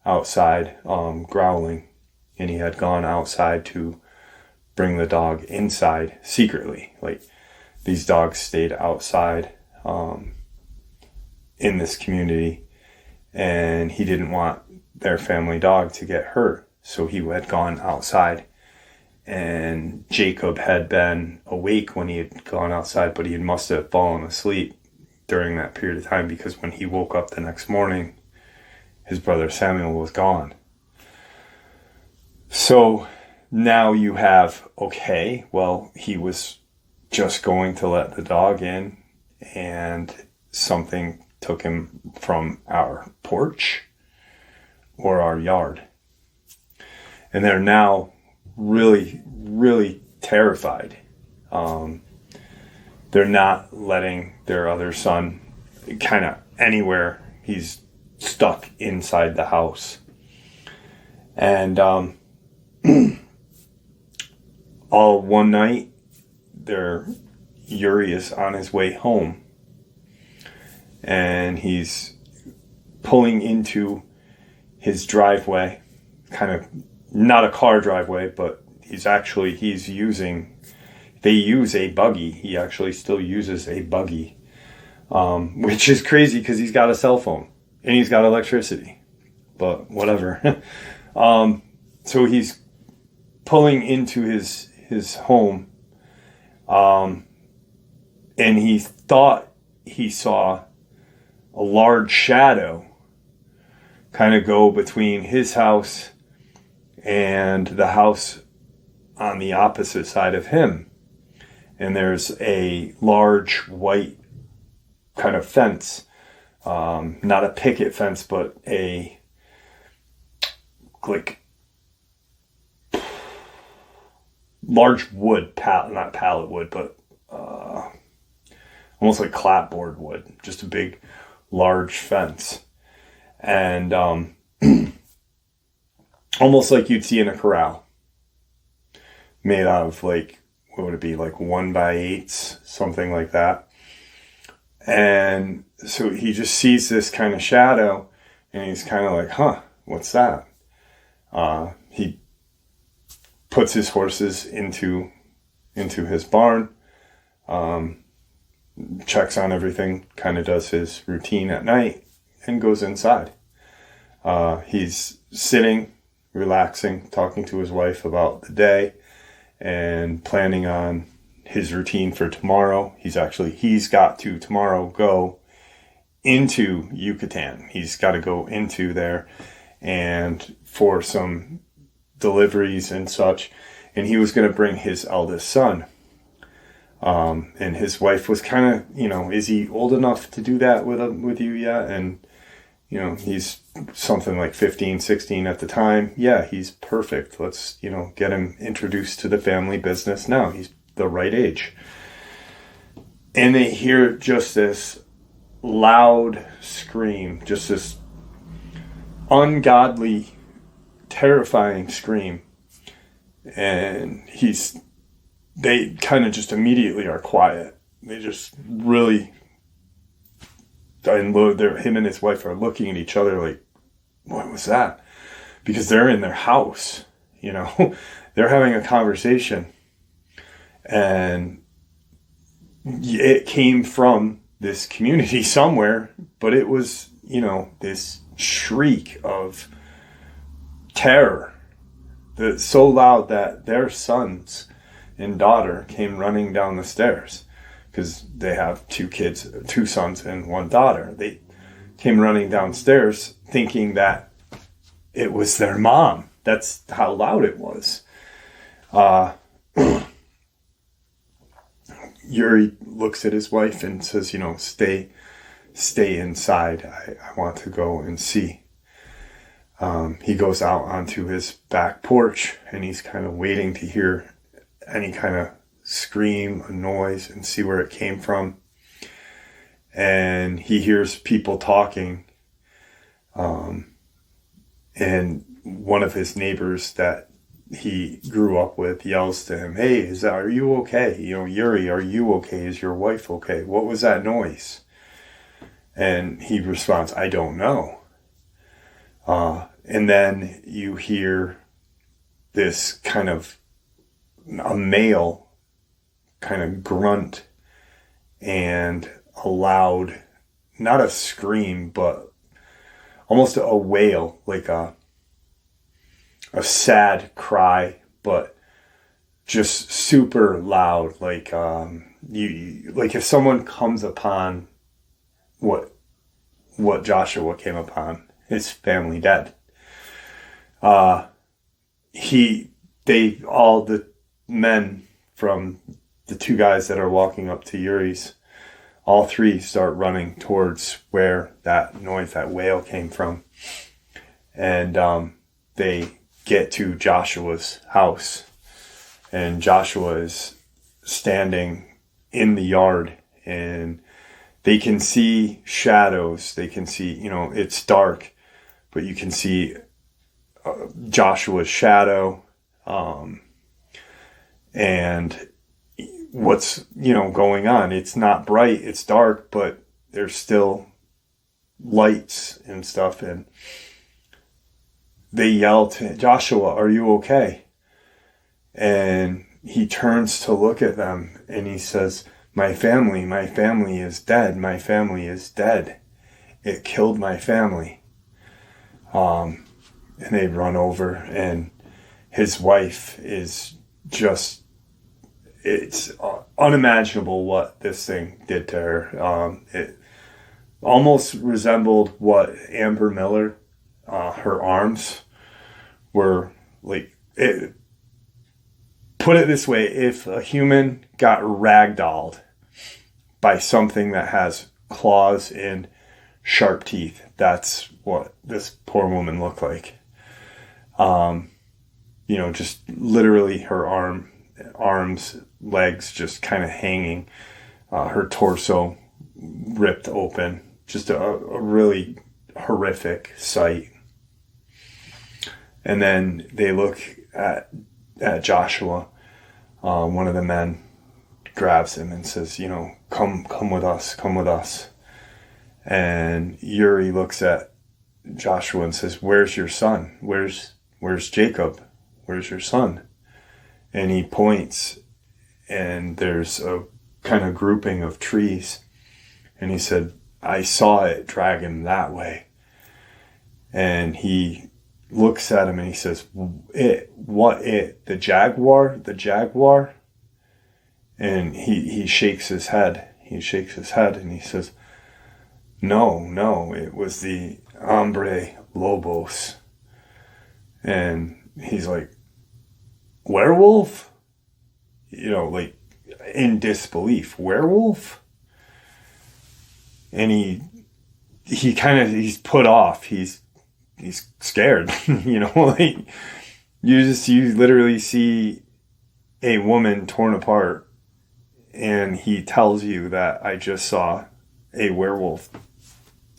S1: outside growling, and he had gone outside to bring the dog inside secretly. Like, these dogs stayed outside in this community, and he didn't want their family dog to get hurt, so he had gone outside. And Jacob had been awake when he had gone outside, but he must have fallen asleep during that period of time, because when he woke up the next morning, his brother Samuel was gone. So now you have, okay, well, he was just going to let the dog in and something took him from our porch or our yard. And they're now really, really terrified. They're not letting their other son kind of anywhere. He's stuck inside the house. And all one night, Yuri is on his way home. And he's pulling into his driveway, kind of not a car driveway, but they use a buggy. He actually still uses a buggy, which is crazy because he's got a cell phone and he's got electricity, but whatever. So he's pulling into his home, and he thought he saw a large shadow kind of go between his house and the house on the opposite side of him. And there's a large white kind of fence, not a picket fence, but a large wood, not pallet wood, but almost like clapboard wood, just a big, large fence. And almost like you'd see in a corral, made out of what would it be, 1x8s, something like that. And so he just sees this kind of shadow and he's kind of like, what's that? He puts his horses into his barn, checks on everything, kind of does his routine at night, and goes inside. He's sitting, relaxing, talking to his wife about the day and planning on his routine for tomorrow. He's got to tomorrow go into Yucatan. He's got to go into there and for some deliveries and such. And he was going to bring his eldest son. And his wife was kind of, is he old enough to do that with you yet? And, he's something like 15, 16 at the time. Yeah, he's perfect. Let's, get him introduced to the family business now. He's the right age. And they hear just this loud scream, just this ungodly, terrifying scream. And they kind of just immediately are quiet. They just really, him and his wife are looking at each other like, what was that? Because they're in their house, they're having a conversation. And it came from this community somewhere, but it was, this shriek of terror that's so loud that their sons and daughter came running down the stairs, because they have two sons and one daughter. They came running downstairs thinking that it was their mom. That's how loud it was. Yuri looks at his wife and says, stay inside. I want to go and see. He goes out onto his back porch and he's kind of waiting to hear any kind of scream, a noise, and see where it came from. And he hears people talking. And one of his neighbors that he grew up with yells to him, "Hey, are you okay? Yuri, are you okay? Is your wife okay? What was that noise?" And he responds, "I don't know." And then you hear this kind of a male kind of grunt and a loud, not a scream, but almost a wail, like a sad cry, but just super loud, like like if someone comes upon what Joshua came upon, his family dead. He all the men from the two guys that are walking up to Yuri's, all three start running towards where that noise, that wail came from. And they get to Joshua's house. And Joshua is standing in the yard, and they can see shadows. They can see, it's dark, but you can see Joshua's shadow. And what's, going on. It's not bright, it's dark, but there's still lights and stuff. And they yell to Joshua, "Are you okay?" And he turns to look at them and he says, my family is dead. My family is dead. It killed my family. And they run over, and his wife is just, it's unimaginable what this thing did to her. It almost resembled what Amber Miller, her arms were like, put it this way, if a human got ragdolled by something that has claws and sharp teeth, that's what this poor woman looked like. Just literally her arms, legs just kind of hanging, her torso ripped open. Just a really horrific sight. And then they look at Joshua. One of the men grabs him and says, come with us. And Yuri looks at Joshua and says, "Where's your son? Where's Jacob? Where's your son?" And he points, and there's a kind of grouping of trees. And he said, "I saw it drag him that way." And he looks at him and he says, the jaguar? And he shakes his head. And he says, no, it was the hombre lobos. And he's like, werewolf? Like in disbelief, werewolf? And he's put off. He's scared, like you literally see a woman torn apart, and he tells you that I just saw a werewolf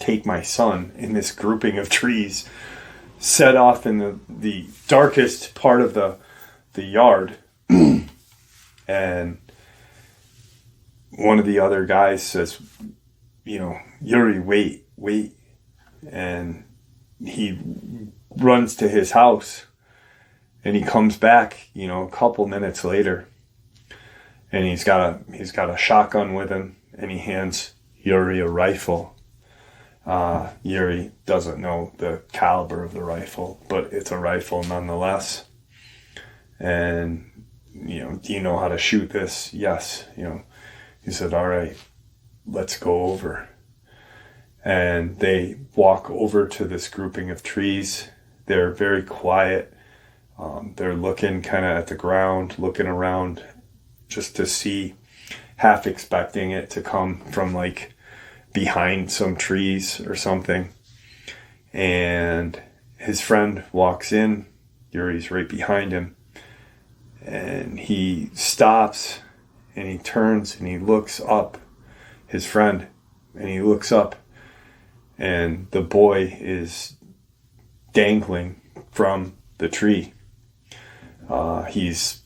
S1: take my son in this grouping of trees, set off in the darkest part of the yard. And one of the other guys says, Yuri, wait. And he runs to his house, and he comes back, a couple minutes later, and he's got a shotgun with him, and he hands Yuri a rifle. Yuri doesn't know the caliber of the rifle, but it's a rifle nonetheless. And, do you know how to shoot this? Yes. He said, "All right, let's go over." And they walk over to this grouping of trees. They're very quiet. They're looking kind of at the ground, looking around just to see, half expecting it to come from like behind some trees or something. And his friend walks in. Yuri's right behind him. And he stops, and he turns, and he looks up, his friend, and he looks up. And the boy is dangling from the tree. He's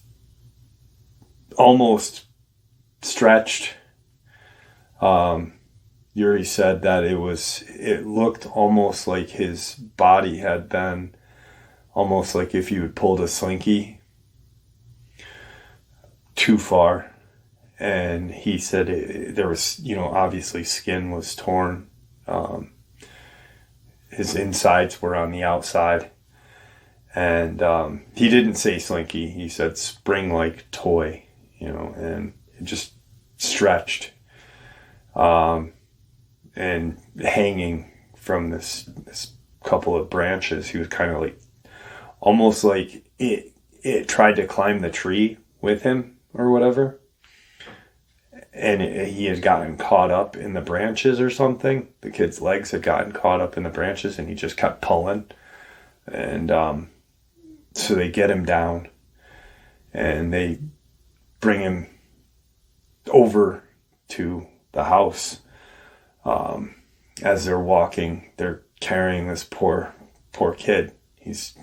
S1: almost stretched. Yuri said that it looked almost like his body had been, almost like if you had pulled a slinky too far. And he said there was, obviously skin was torn. His insides were on the outside. And he didn't say slinky. He said spring-like toy, and it just stretched. And hanging from this couple of branches, he was kind of like, almost like it tried to climb the tree with him or whatever. And he had gotten caught up in the branches or something. The kid's legs had gotten caught up in the branches, and he just kept pulling. And so they get him down, and they bring him over to the house. As they're walking, they're carrying this poor kid. He's,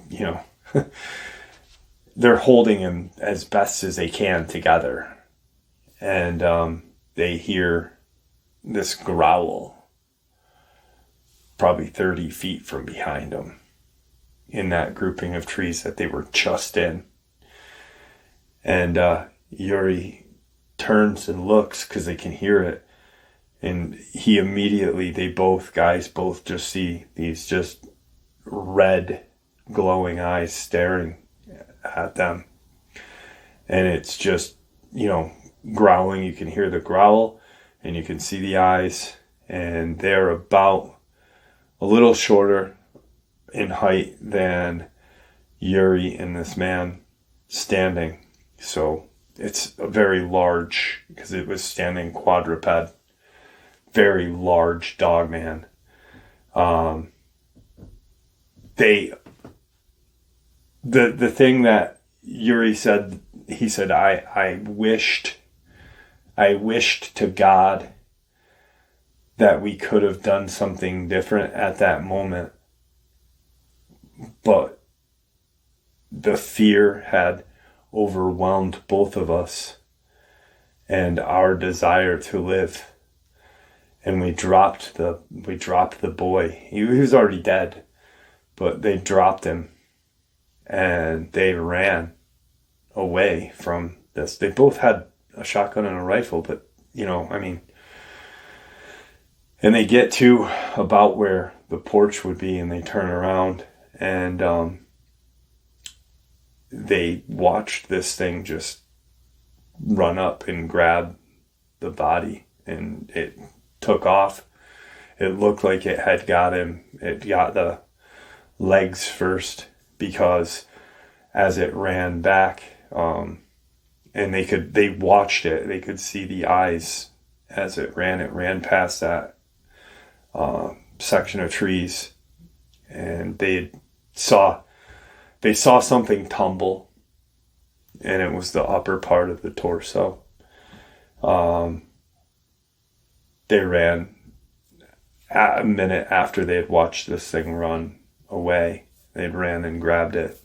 S1: they're holding him as best as they can together. And they hear this growl probably 30 feet from behind them in that grouping of trees that they were just in. And Yuri turns and looks because they can hear it. And he immediately, guys both just see these just red glowing eyes staring at them. And it's just, growling. You can hear the growl and you can see the eyes, and they're about a little shorter in height than Yuri and this man standing. So it's a very large, because it was standing quadruped, very large Dogman. The thing that Yuri said, he said, I wished to God that we could have done something different at that moment. But the fear had overwhelmed both of us and our desire to live. And we dropped the boy. He was already dead, but they dropped him and they ran away from this. They both had a shotgun and a rifle, but and they get to about where the porch would be, and they turn around, and they watched this thing just run up and grab the body, and it took off. It looked like it had got him. It got the legs first, because as it ran back, and they watched it. They could see the eyes as it ran. It ran past that section of trees, and they saw something tumble, and it was the upper part of the torso. They ran a minute after they had watched this thing run away. They ran and grabbed it,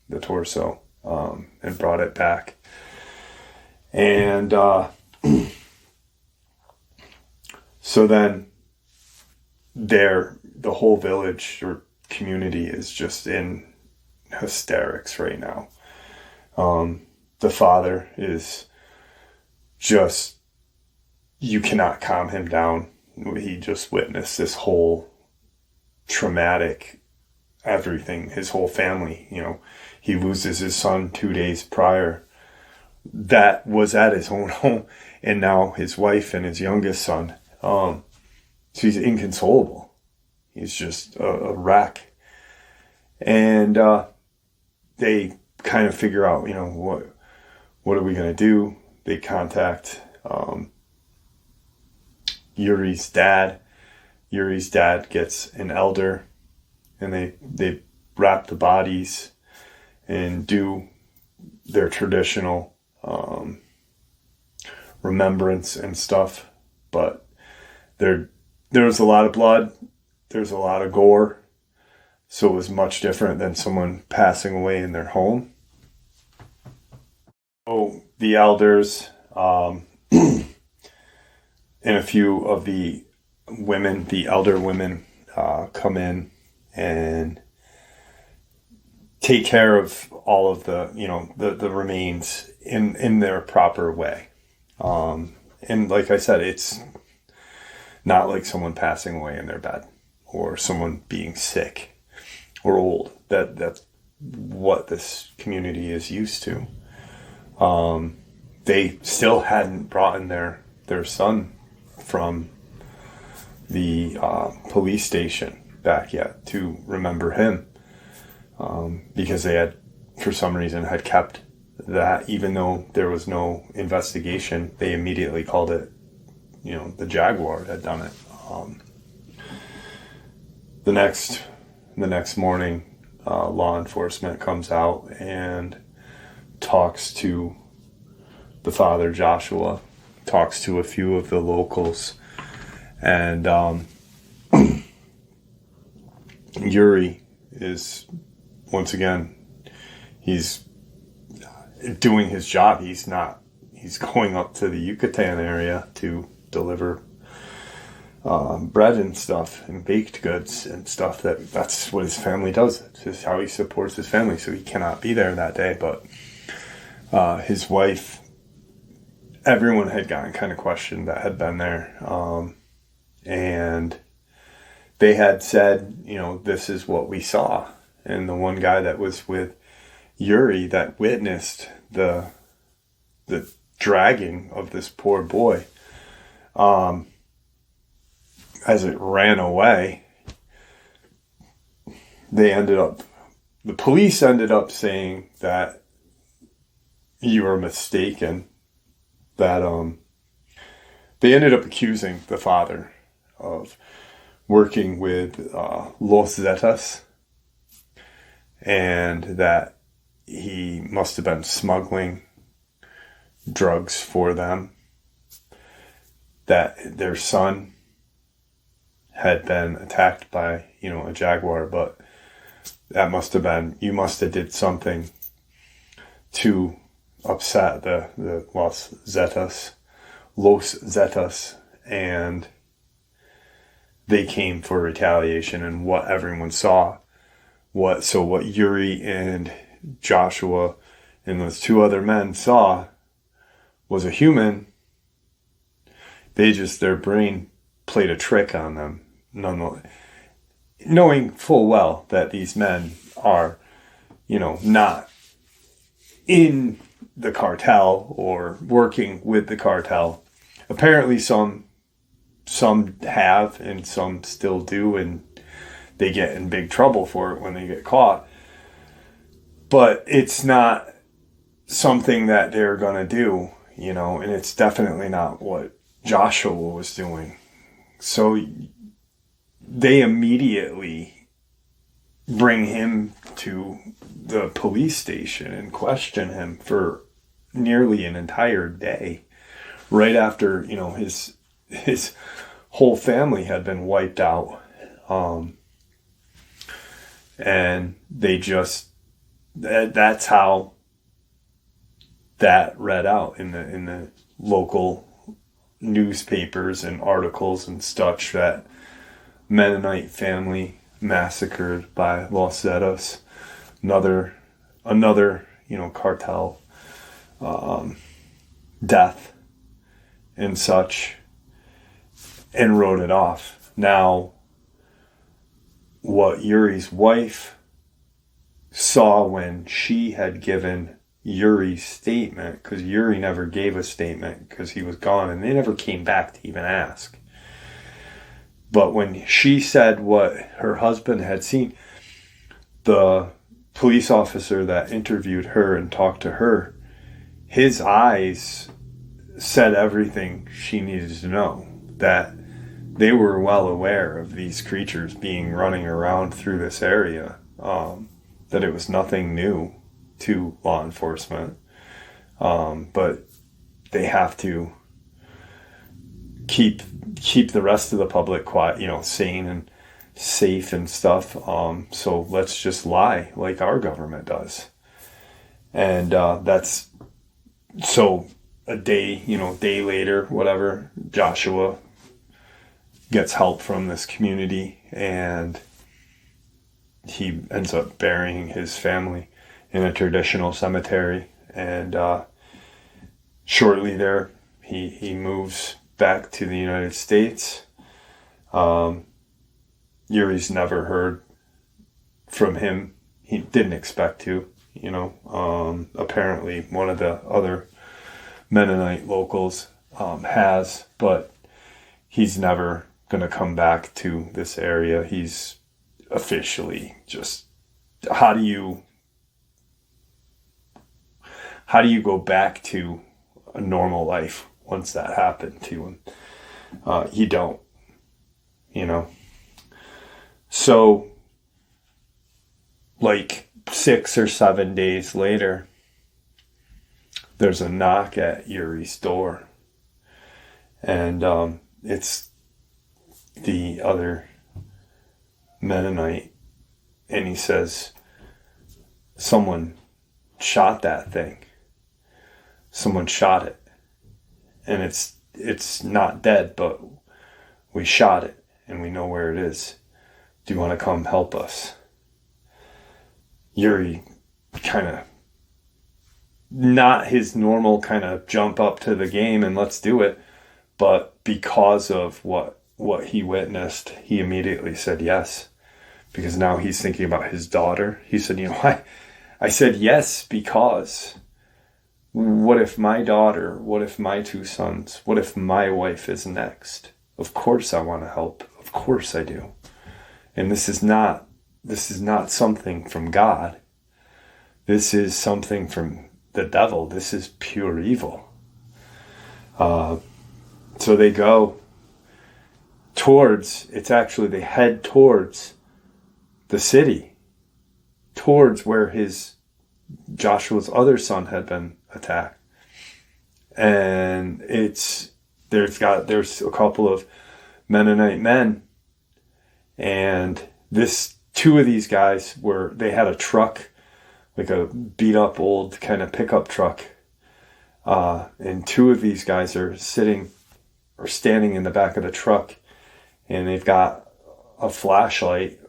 S1: the torso, and brought it back. And so then the whole village or community is just in hysterics right now. The father is just, you cannot calm him down. He just witnessed this whole traumatic everything, his whole family. He loses his son 2 days prior. That was at his own home, and now his wife and his youngest son. So he's inconsolable. He's just a wreck. And they kind of figure out, what are we going to do? They contact Yuri's dad. Yuri's dad gets an elder, and they wrap the bodies and do their traditional remembrance and stuff. But there's a lot of blood, there's a lot of gore, so it was much different than someone passing away in their home. So the elders and a few of the women, the elder women, come in and take care of all of the remains in their proper way. And like I said, it's not like someone passing away in their bed or someone being sick or old. That's what this community is used to. They still hadn't brought in their son from the police station back yet to remember him, because they had for some reason, had kept that, even though there was no investigation. They immediately called it, the Jaguar had done it. The next morning, law enforcement comes out and talks to the father, Joshua, talks to a few of the locals, and Yuri is, once again, he's doing his job. He's going up to the Yucatan area to deliver bread and stuff and baked goods and stuff. That's what his family does. It's just how he supports his family. So he cannot be there that day. But his wife, everyone had gotten kind of questioned that had been there. And they had said, this is what we saw. And the one guy that was with Yuri that witnessed the dragging of this poor boy, as it ran away, the police ended up saying that you were mistaken, that they ended up accusing the father of working with Los Zetas, and that he must have been smuggling drugs for them, that their son had been attacked by, a jaguar, but that must have been, you must have did something to upset the Los Zetas, and they came for retaliation. And what everyone saw, what Yuri and Joshua and those two other men saw was a human. Their brain played a trick on them, nonetheless, knowing full well that these men are, not in the cartel or working with the cartel. Apparently some have and some still do, and they get in big trouble for it when they get caught. But it's not something that they're going to do, and it's definitely not what Joshua was doing. So they immediately bring him to the police station and question him for nearly an entire day, right after, his whole family had been wiped out. And they just, that's how that read out in the local newspapers and articles and such, that Mennonite family massacred by Los Zetas, another cartel death and such, and wrote it off. Now, what Yuri's wife saw when she had given Yuri's statement, because Yuri never gave a statement because he was gone, and they never came back to even ask. But when she said what her husband had seen, the police officer that interviewed her and talked to her, his eyes said everything she needed to know, that they were well aware of these creatures running around through this area, that it was nothing new to law enforcement, but they have to keep the rest of the public quiet, sane and safe and stuff. So let's just lie like our government does. And that's so a day later, whatever, Joshua gets help from this community, and he ends up burying his family in a traditional cemetery. And shortly there, he moves back to the United States. Yuri's never heard from him. He didn't expect to, apparently one of the other Mennonite locals has, but he's never going to come back to this area. He's officially just, how do you how do you go back to a normal life once that happened to him? You don't, you know. So, like 6 or 7 days later, there's a knock at Yuri's door. And it's the other Mennonite. And he says, someone shot that thing. Someone shot it. And it's not dead, but we shot it and we know where it is. Do you want to come help us? Yuri kind of, not his normal kind of jump up to the game and let's do it, but because of what he witnessed, he immediately said yes, because now he's thinking about his daughter. He said, I said yes because what if my daughter, what if my 2 sons, what if my wife is next? Of course I want to help. Of course I do. And this is not something from God. This is something from the devil. This is pure evil. So they go towards, they head towards the city, towards where Joshua's other son had been attacked. And there's a couple of Mennonite men, and 2 of these guys they had a truck, like a beat up old kind of pickup truck. And 2 of these guys are standing in the back of the truck, and they've got a flashlight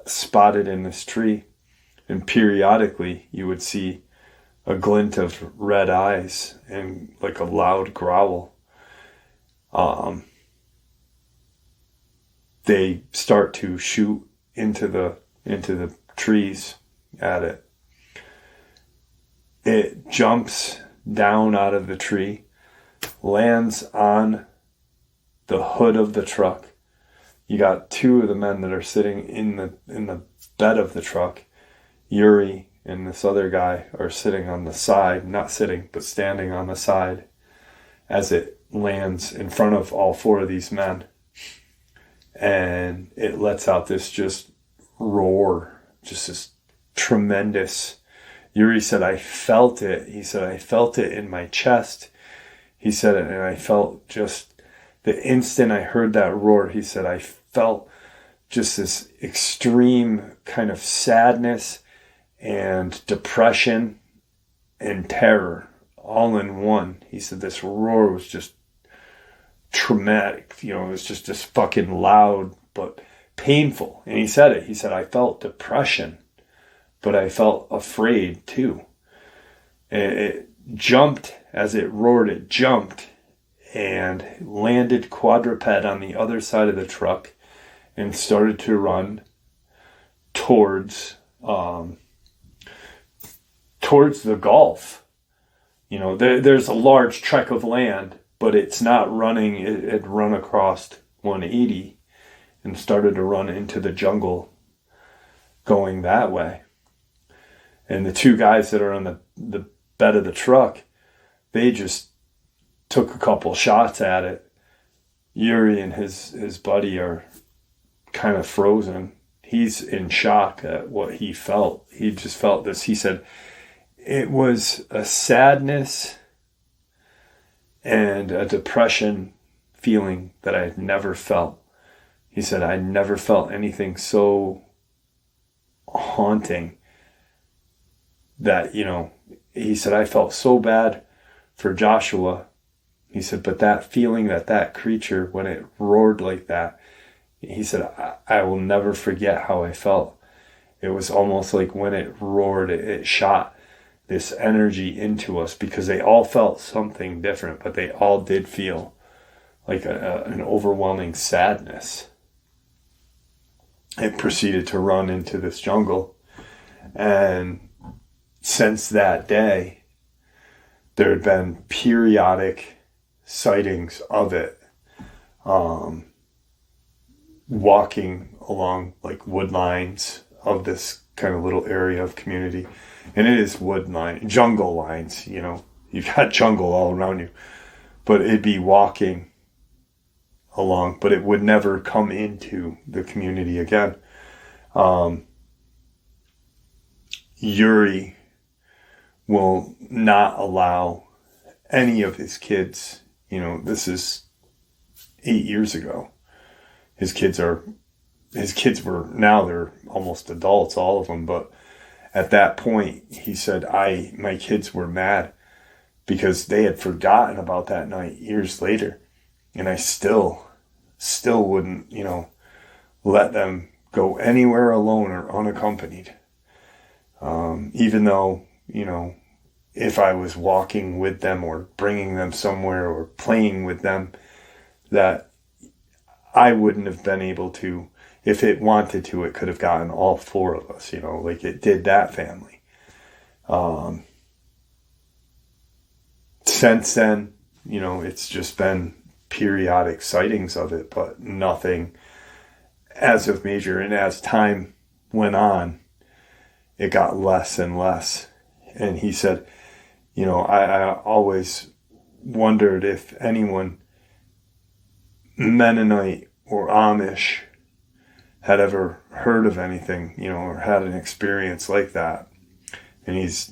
S1: spotted in this tree. And periodically you would see a glint of red eyes and like a loud growl. They start to shoot into the trees at it. It jumps down out of the tree, lands on the hood of the truck. You got 2 of the men that are sitting in the bed of the truck. Yuri and this other guy are sitting on the side, not sitting, but standing on the side as it lands in front of all 4 of these men. And it lets out this just roar, just this tremendous. Yuri said, I felt it. He said, I felt it in my chest. He said it, and I felt just the instant I heard that roar, he said, I felt just this extreme kind of sadness and depression and terror all in one. He said this roar was just traumatic. It was just this fucking loud but painful. And he said it. He said, I felt depression, but I felt afraid too. And it jumped as it roared. It jumped and landed quadruped on the other side of the truck and started to run towards the Gulf. There's a large tract of land, but it's not running. It had run across 180 and started to run into the jungle going that way. And the 2 guys that are on the bed of the truck, they just took a couple shots at it. Yuri and his buddy are kind of frozen. He's in shock at what he felt. He just felt this. He said, it was a sadness and a depression feeling that I had never felt. He said, I never felt anything so haunting that, he said, I felt so bad for Joshua. He said, but that feeling that creature, when it roared like that, he said, I will never forget how I felt. It was almost like when it roared, it shot this energy into us, because they all felt something different, but they all did feel like an overwhelming sadness. It proceeded to run into this jungle. And since that day, there had been periodic sightings of it, walking along like wood lines of this kind of little area of community. And it is wood line, jungle lines, you know. You've got jungle all around you. But it'd be walking along, but it would never come into the community again. Yuri will not allow any of his kids, you know, this is 8 years ago. His kids were, now they're almost adults, all of them, but at that point, he said, my kids were mad because they had forgotten about that night years later. And I still wouldn't, you know, let them go anywhere alone or unaccompanied. Even though, you know, if I was walking with them or bringing them somewhere or playing with them, that I wouldn't have been able to. If it wanted to, it could have gotten all 4 of us, you know, like it did that family. Since then, you know, it's just been periodic sightings of it, but nothing as of major. And as time went on, it got less and less. And he said, you know, I always wondered if anyone, Mennonite or Amish, had ever heard of anything, you know, or had an experience like that. And he's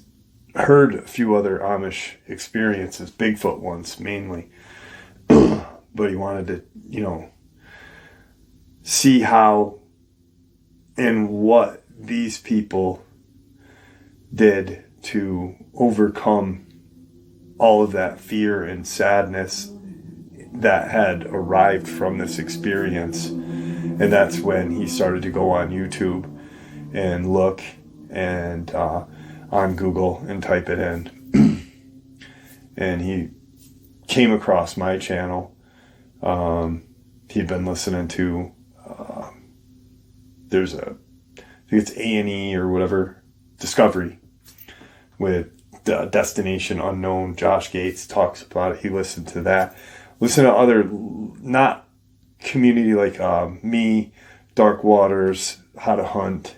S1: heard a few other Amish experiences, Bigfoot ones mainly. But he wanted to, you know, see how and what these people did to overcome all of that fear and sadness that had arrived from this experience. And that's when he started to go on YouTube and look and on Google and type it in. And he came across my channel. He'd been listening to, I think it's A&E or whatever, Discovery with Destination Unknown. Josh Gates talks about it. He listened to that. Listen to other, not community like me, Dark Waters, How to Hunt,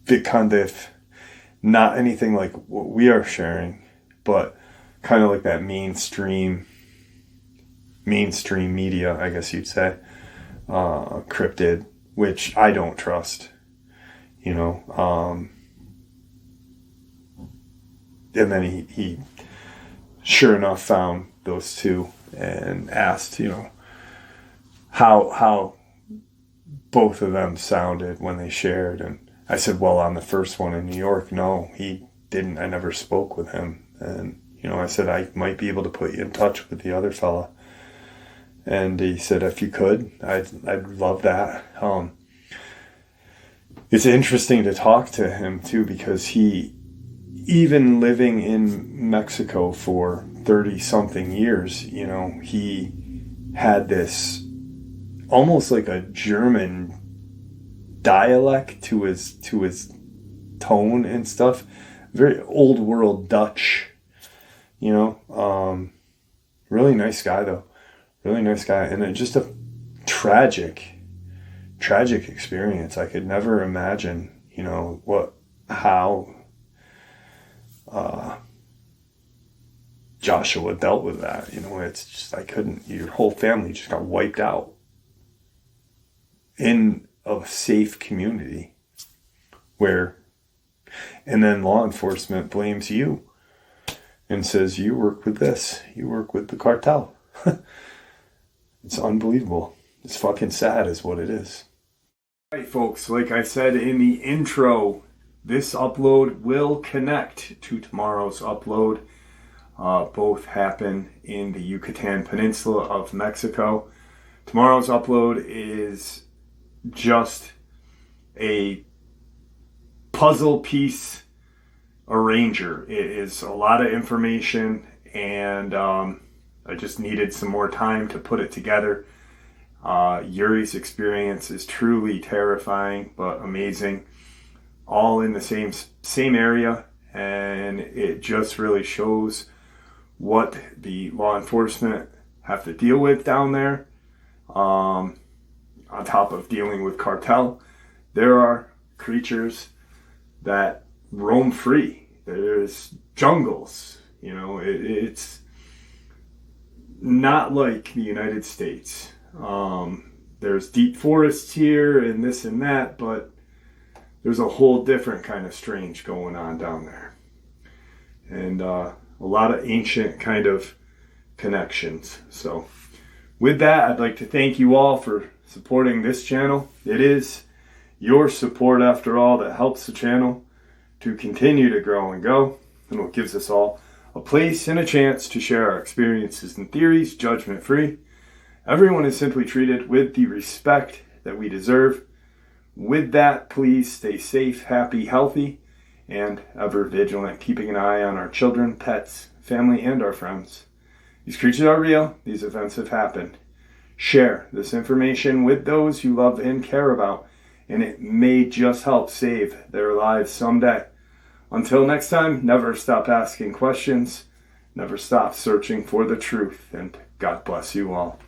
S1: Vitkandif, not anything like what we are sharing, but kind of like that mainstream media, I guess you'd say, cryptid, which I don't trust, you know. And then he sure enough found those 2 and asked, you know, how both of them sounded when they shared. And I said, well, on the first one in New York, no, he didn't. I never spoke with him. And, you know, I said, I might be able to put you in touch with the other fella. And he said, if you could, I'd love that. It's interesting to talk to him too, because he, even living in Mexico for 30 something years, you know, he had this almost like a German dialect to his tone and stuff. Very old world Dutch, you know. Really nice guy though. Really nice guy. And just a tragic experience. I could never imagine, you know, how Joshua dealt with that. You know, it's just, your whole family just got wiped out in a safe community and then law enforcement blames you and says, you work with this, you work with the cartel. It's unbelievable. It's fucking sad is what it is. All right, folks, like I said in the intro, this upload will connect to tomorrow's upload. Both happen in the Yucatan Peninsula of Mexico. Tomorrow's upload is just a puzzle piece arranger. It is a lot of information, and I just needed some more time to put it together. Yuri's experience is truly terrifying but amazing. All in the same area, and it just really shows what the law enforcement have to deal with down there. On top of dealing with cartel, there are creatures that roam free. There's jungles, it's not like the United States. There's deep forests here and this and that, but there's a whole different kind of strange going on down there. And a lot of ancient kind of connections. So with that, I'd like to thank you all for supporting this channel. It is your support, after all, that helps the channel to continue to grow and go, and what gives us all a place and a chance to share our experiences and theories, judgment-free. Everyone is simply treated with the respect that we deserve. With that, please stay safe, happy, healthy, and ever vigilant, keeping an eye on our children, pets, family, and our friends. These creatures are real. These events have happened. Share this information with those you love and care about, and it may just help save their lives someday. Until next time, never stop asking questions, never stop searching for the truth, and God bless you all.